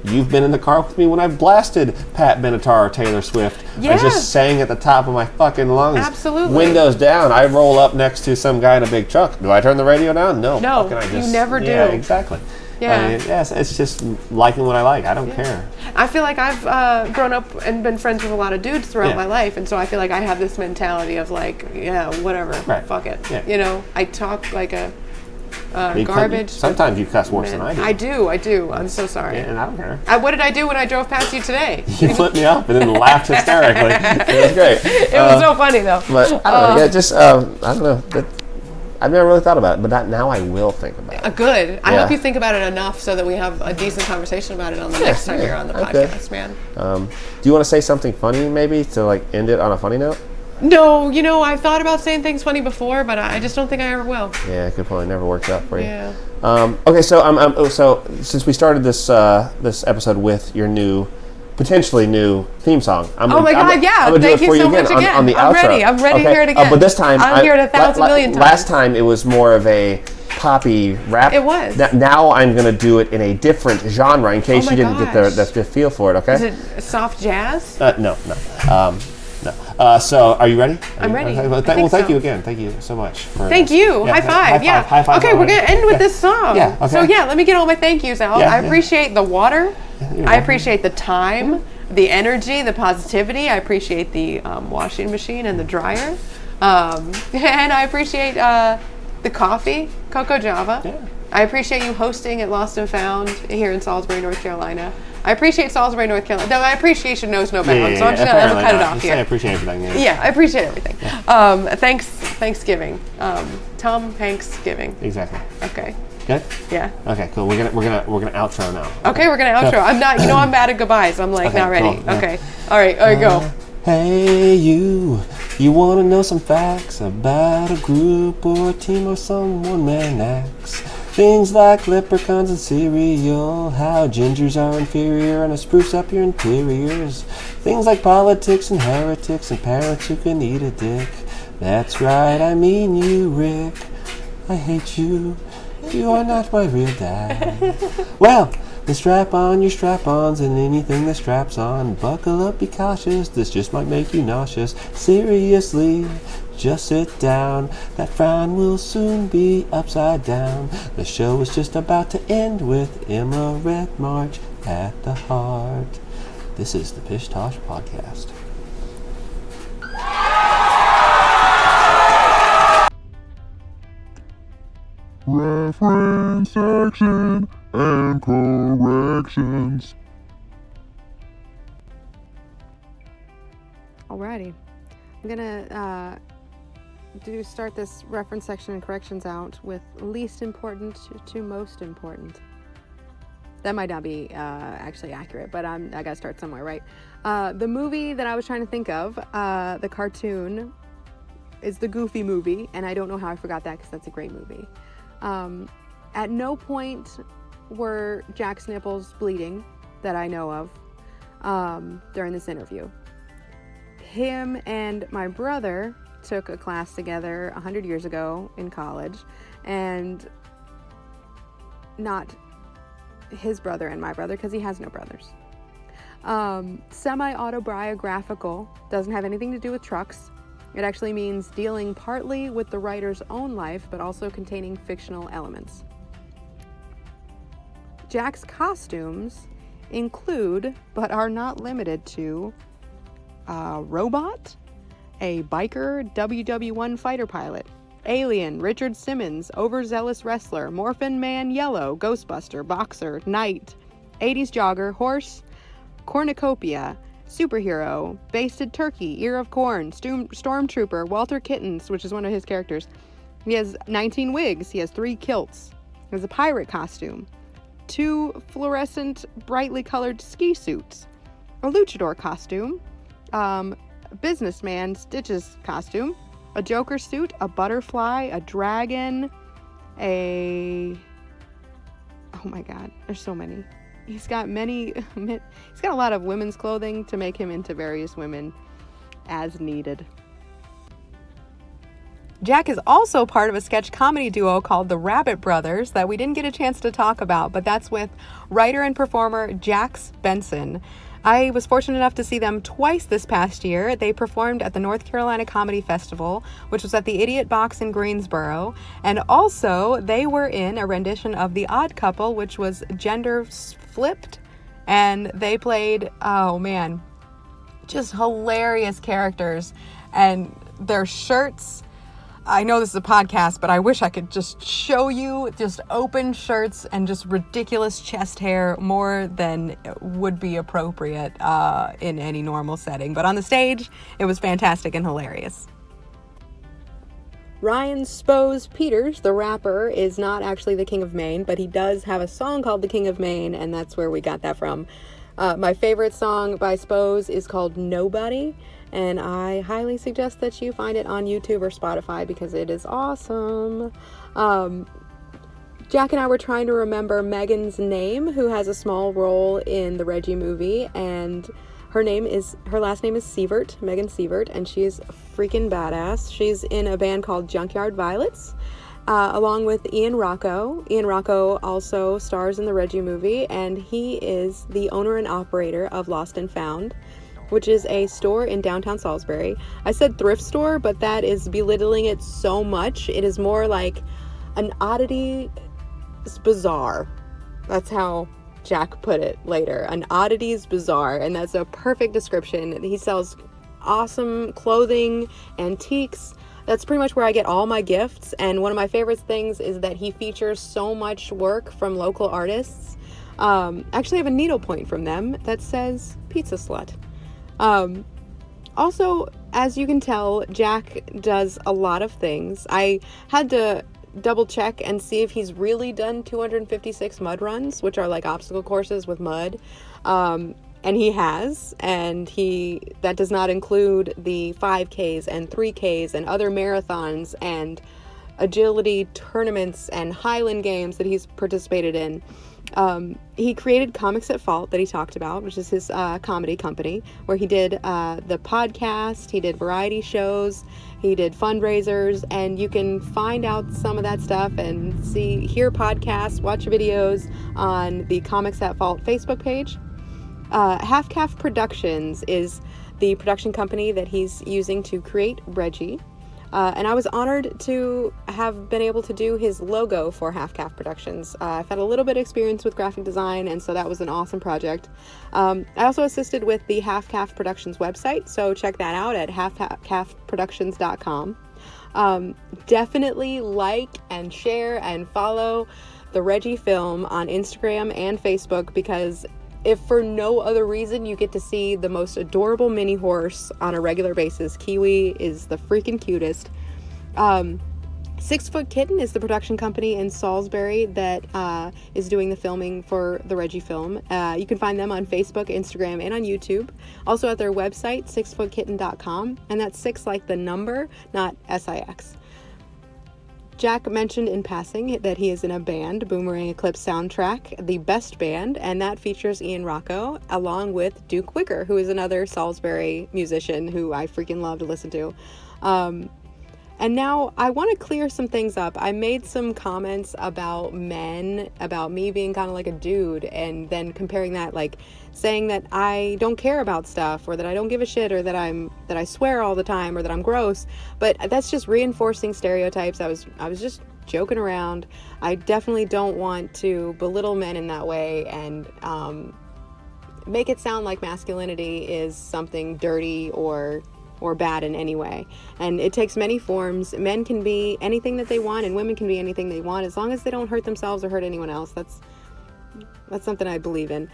You've been in the car with me when I've blasted Pat Benatar or Taylor Swift. Yeah. I just sang at the top of my fucking lungs. Absolutely. Windows down. I roll up next to some guy in a big truck. Do I turn the radio down? No. No, you never do. Yeah, exactly. Yeah. I mean, yes, it's just liking what I like. I don't care. I feel like I've grown up and been friends with a lot of dudes throughout my life, and so I feel like I have this mentality of like, whatever, fuck it. Yeah. I talk like a garbage. Sometimes you cuss worse than I do. I do. I'm so sorry. Yeah, and I don't care. What did I do when I drove past you today? You flipped me up and then laughed hysterically. It was great. It was so funny though. But I don't know. Yeah, just I don't know. I've never really thought about it, but now I will think about it. Good. I hope you think about it enough so that we have a decent conversation about it on the next time you're on the podcast, man. Do you want to say something funny, maybe, to like end it on a funny note? No, I've thought about saying things funny before, but I just don't think I ever will. Yeah, good point. It never works out for you. Yeah. Okay, so since we started this episode with your potentially new theme song, I'm gonna thank you so much again. On the I'm outro. ready. I'm ready to hear it again. But this time, I'll hear it 1,000 million times. Last time it was more of a poppy rap. It was. Now I'm gonna do it in a different genre in case you didn't get the feel for it. Okay. Is it soft jazz? No. So, are you ready? I'm ready. Thank you again. Thank you so much. Thank you. High five. High five. Okay, we're going to end with this song. Yeah, okay. So, let me get all my thank yous out. I appreciate the water. I appreciate the time, the energy, the positivity. I appreciate the washing machine and the dryer. And I appreciate the coffee, Cocoa Java. Yeah. I appreciate you hosting at Lost and Found here in Salisbury, North Carolina. I appreciate Salisbury, North Carolina. No, my appreciation knows no bounds, so I'm just going to cut it off here. I appreciate everything. Yeah, I appreciate everything. Yeah. Thanksgiving. Tom Hanksgiving. Exactly. Okay. Good? Yeah. Okay, cool. We're gonna outro now. Okay, we're gonna outro. I'm not. I'm bad at goodbyes. I'm like not ready. Cool. Okay. All right. Go. Hey you want to know some facts about a group or a team or some one-man acts? Things like leprechauns and cereal, how gingers are inferior and to spruce up your interiors. Things like politics and heretics and parents who can eat a dick. That's right, I mean you, Rick. I hate you. You are not my real dad. Well, then strap on your strap-ons and anything that straps on. Buckle up, be cautious, this just might make you nauseous. Seriously, just sit down. That frown will soon be upside down. The show is just about to end with Emma Red March at the heart. This is the Pish Tosh Podcast. Reference section and corrections. Alrighty. I'm gonna start this reference section and corrections out with least important to most important. That might not be actually accurate, but I gotta start somewhere, right? The movie that I was trying to think of, the cartoon, is the Goofy movie, and I don't know how I forgot that because that's a great movie. At no point were Jack's nipples bleeding that I know of during this interview. Him and my brother took a class together 100 years ago in college, and not his brother and my brother, because he has no brothers. Semi-autobiographical doesn't have anything to do with trucks. It actually means dealing partly with the writer's own life, but also containing fictional elements. Jack's costumes include, but are not limited to, a robot, a biker WW1 fighter pilot, alien Richard Simmons, overzealous wrestler, Morphin Man Yellow, Ghostbuster, boxer, knight, 80s jogger, horse, cornucopia, superhero, basted turkey, ear of corn, stormtrooper, Walter Kittens, which is one of his characters. He has 19 wigs. He has 3 kilts. He has a pirate costume, 2 fluorescent, brightly colored ski suits, a luchador costume, businessman Stitch's costume, a Joker suit, a butterfly, a dragon, oh my god, there's so many. He's got a lot of women's clothing to make him into various women as needed. Jack is also part of a sketch comedy duo called the Rabbit Brothers that we didn't get a chance to talk about, but that's with writer and performer Jacques Benson. I was fortunate enough to see them twice this past year. They performed at the North Carolina Comedy Festival, which was at the Idiot Box in Greensboro. And also, they were in a rendition of The Odd Couple, which was gender flipped. And they played, oh man, just hilarious characters. And their shirts, I know this is a podcast, but I wish I could just show you just open shirts and just ridiculous chest hair more than would be appropriate in any normal setting. But on the stage, it was fantastic and hilarious. Ryan Spose Peters, the rapper, is not actually the King of Maine, but he does have a song called The King of Maine, and that's where we got that from. My favorite song by Spose is called Nobody, and I highly suggest that you find it on YouTube or Spotify because it is awesome. Jack and I were trying to remember Megan's name, who has a small role in the Reggie movie, and her last name is Sievert, Megan Sievert, and she is freaking badass. She's in a band called Junkyard Violets, along with Ian Rocco. Ian Rocco also stars in the Reggie movie, and he is the owner and operator of Lost and Found, which is a store in downtown Salisbury. I said thrift store, but that is belittling it so much. It is more like an oddity bazaar. That's how Jack put it later. An oddities bazaar, and that's a perfect description. He sells awesome clothing, antiques. That's pretty much where I get all my gifts, and one of my favorite things is that he features so much work from local artists. Actually, I have a needlepoint from them that says Pizza Slut. Also, as you can tell, Jack does a lot of things. I had to double check and see if he's really done 256 mud runs, which are like obstacle courses with mud. And he has, and that does not include the 5Ks and 3Ks and other marathons and agility tournaments and Highland games that he's participated in. He created Comics at Fault that he talked about, which is his comedy company, where he did the podcast, he did variety shows, he did fundraisers, and you can find out some of that stuff and hear podcasts, watch videos on the Comics at Fault Facebook page. Half Calf Productions is the production company that he's using to create Reggie. And I was honored to have been able to do his logo for Half Calf Productions. I've had a little bit of experience with graphic design, and so that was an awesome project. I also assisted with the Half Calf Productions website, so check that out at halfcalfproductions.com. Definitely like and share and follow the Reggie film on Instagram and Facebook, because if for no other reason, you get to see the most adorable mini horse on a regular basis. Kiwi is the freaking cutest. 6 Foot Kitten is the production company in Salisbury that is doing the filming for the Reggie film. You can find them on Facebook, Instagram, and on YouTube. Also at their website, 6footkitten.com. And that's 6 like the number, not SIX. Jack mentioned in passing that he is in a band, Boomerang Eclipse Soundtrack, the best band, and that features Ian Rocco along with Duke Wicker, who is another Salisbury musician who I freaking love to listen to. And now I want to clear some things up. I made some comments about men, about me being kind of like a dude, and then comparing that, like saying that I don't care about stuff, or that I don't give a shit, or that I swear all the time, or that I'm gross. But that's just reinforcing stereotypes. I was just joking around. I definitely don't want to belittle men in that way and make it sound like masculinity is something dirty or bad in any way. And it takes many forms. Men can be anything that they want, and women can be anything they want, as long as they don't hurt themselves or hurt anyone else. That's something I believe in.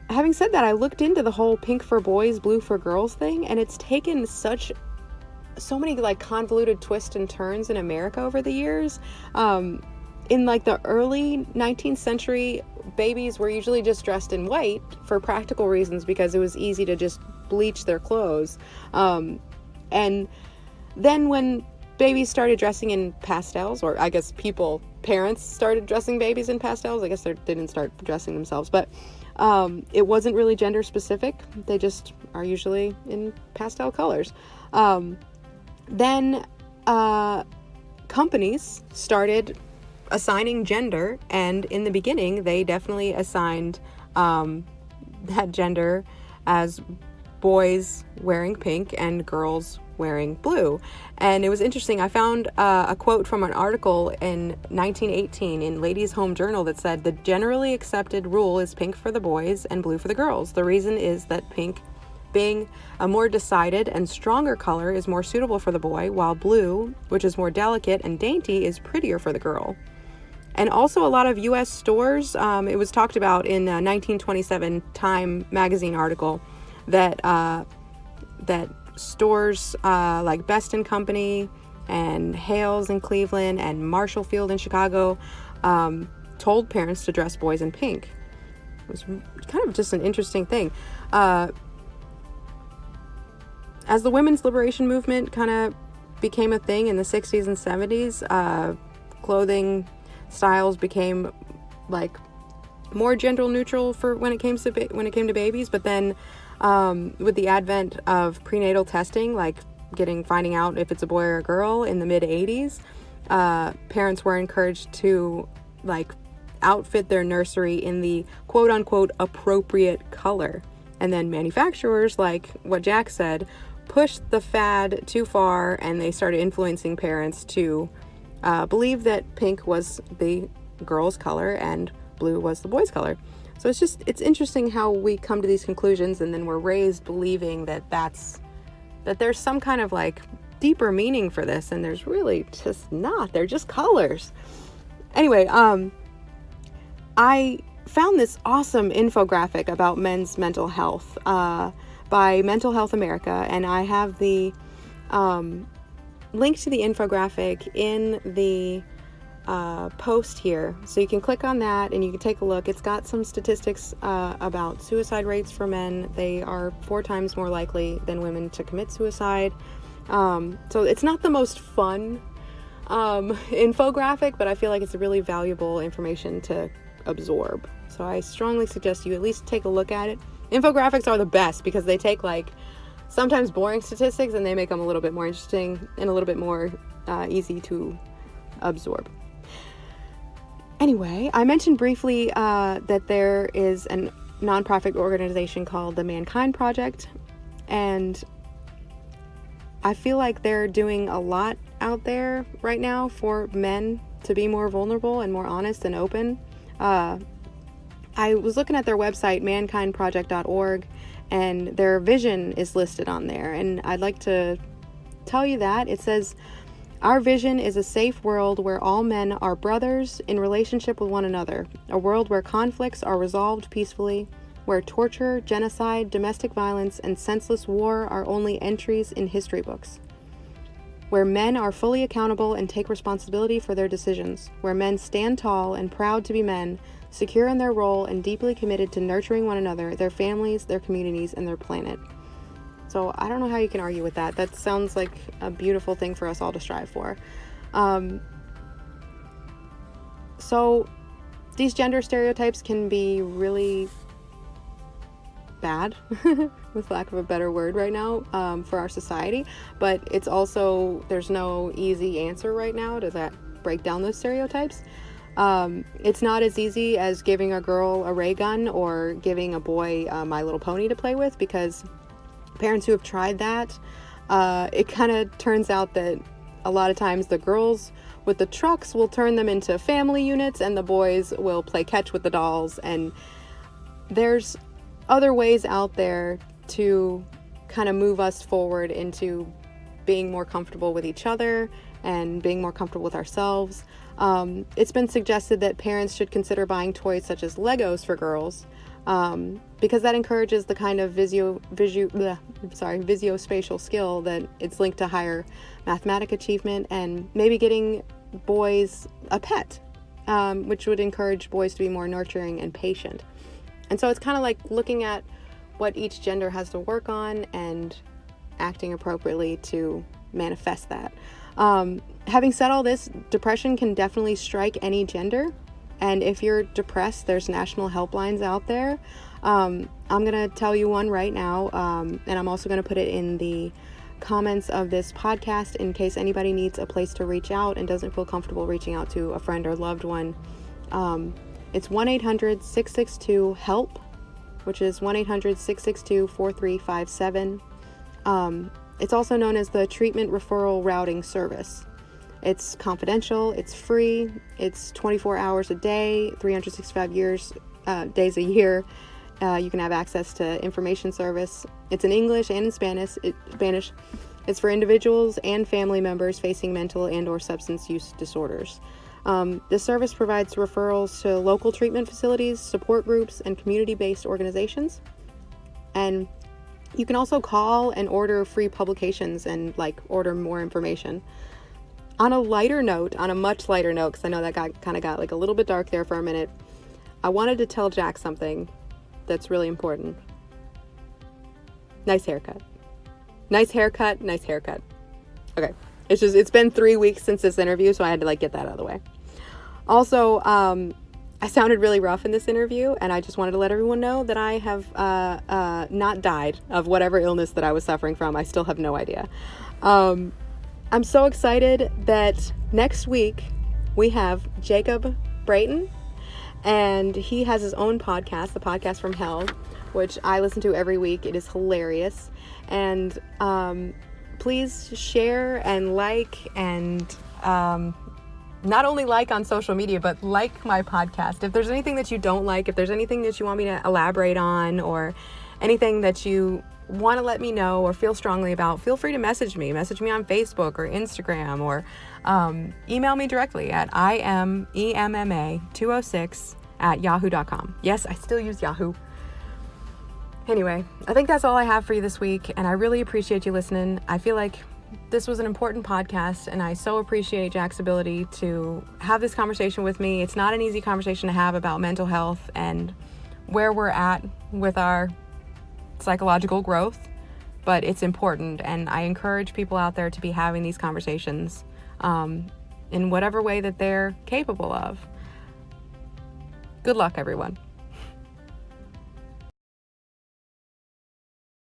Having said that, I looked into the whole pink for boys, blue for girls thing, and it's taken so many like convoluted twists and turns in America over the years. In like the early 19th century, babies were usually just dressed in white for practical reasons, because it was easy to just bleach their clothes. And then when babies started dressing in pastels, or I guess parents started dressing babies in pastels, I guess they didn't start dressing themselves, but it wasn't really gender specific. They just are usually in pastel colors. Then companies started assigning gender, and in the beginning they definitely assigned that gender as boys wearing pink and girls wearing blue. And it was interesting. I found a quote from an article in 1918 in Ladies' Home Journal that said, "The generally accepted rule is pink for the boys and blue for the girls. The reason is that pink, being a more decided and stronger color, is more suitable for the boy, while blue, which is more delicate and dainty, is prettier for the girl." And also a lot of U.S. stores, it was talked about in a 1927 Time magazine article, that stores like Best & Company and Hales in Cleveland and Marshall Field in Chicago told parents to dress boys in pink. It was kind of just an interesting thing. As the women's liberation movement kind of became a thing in the 60s and 70s, clothing styles became like more gender neutral for when it came to babies. But then with the advent of prenatal testing, like finding out if it's a boy or a girl in the mid 80s, parents were encouraged to like outfit their nursery in the quote unquote appropriate color. And then manufacturers, like what Jack said, pushed the fad too far, and they started influencing parents to believe that pink was the girl's color and blue was the boy's color. So it's interesting how we come to these conclusions, and then we're raised believing that there's some kind of like deeper meaning for this, and there's really just not. They're just colors. Anyway, I found this awesome infographic about men's mental health by Mental Health America, and I have the link to the infographic in the post here, so you can click on that and you can take a look. It's got some statistics about suicide rates for men. They are 4 times more likely than women to commit suicide. So it's not the most fun infographic, but I feel like it's really valuable information to absorb. So I strongly suggest you at least take a look at it. Infographics are the best because they take like sometimes boring statistics and they make them a little bit more interesting and a little bit more easy to absorb. Anyway, I mentioned briefly that there is a nonprofit organization called the Mankind Project, and I feel like they're doing a lot out there right now for men to be more vulnerable and more honest and open. I was looking at their website, mankindproject.org, and their vision is listed on there, and I'd like to tell you that. It says, "Our vision is a safe world where all men are brothers in relationship with one another, a world where conflicts are resolved peacefully, where torture, genocide, domestic violence, and senseless war are only entries in history books, where men are fully accountable and take responsibility for their decisions, where men stand tall and proud to be men, secure in their role and deeply committed to nurturing one another, their families, their communities, and their planet." So I don't know how you can argue with that. That sounds like a beautiful thing for us all to strive for. So these gender stereotypes can be really bad, with lack of a better word right now, for our society, but it's also, there's no easy answer right now to that break down those stereotypes. It's not as easy as giving a girl a ray gun or giving a boy My Little Pony to play with, because parents who have tried that, it kind of turns out that a lot of times the girls with the trucks will turn them into family units and the boys will play catch with the dolls. And there's other ways out there to kind of move us forward into being more comfortable with each other and being more comfortable with ourselves. It's been suggested that parents should consider buying toys such as Legos for girls, because that encourages the kind of visuospatial skill that it's linked to higher mathematic achievement, and maybe getting boys a pet, which would encourage boys to be more nurturing and patient. And so it's kind of like looking at what each gender has to work on and acting appropriately to manifest that. Having said all this, depression can definitely strike any gender. And if you're depressed, there's national helplines out there. I'm going to tell you one right now. And I'm also going to put it in the comments of this podcast in case anybody needs a place to reach out and doesn't feel comfortable reaching out to a friend or loved one. It's 1-800-662-HELP, which is 1-800-662-4357. It's also known as the Treatment Referral Routing Service. It's confidential, it's free, it's 24 hours a day, 365 days a year. You can have access to information service. It's in English and in Spanish. It's for individuals and family members facing mental and or substance use disorders. This service provides referrals to local treatment facilities, support groups, and community-based organizations. And you can also call and order free publications and order more information. On a lighter note, on a much lighter note, because I know that kind of got a little bit dark there for a minute, I wanted to tell Jack something that's really important. Nice haircut. Nice haircut, nice haircut. Okay. It's been 3 weeks since this interview, so I had to get that out of the way. Also, I sounded really rough in this interview, and I just wanted to let everyone know that I have not died of whatever illness that I was suffering from. I still have no idea. I'm so excited that next week we have Jacob Brayton, and he has his own podcast, the Podcast from Hell, which I listen to every week. It is hilarious. And please share and and not only on social media, but my podcast. If there's anything that you don't like, if there's anything that you want me to elaborate on, or anything that you want to let me know or feel strongly about, feel free to message me on Facebook or Instagram, or email me directly at imemma206@yahoo.com. Yes, I still use Yahoo. Anyway, I think that's all I have for you this week, and I really appreciate you listening. I feel like this was an important podcast, and I so appreciate Jack's ability to have this conversation with me. It's not an easy conversation to have about mental health and where we're at with our psychological growth, but it's important, and I encourage people out there to be having these conversations in whatever way that they're capable of. Good luck, everyone.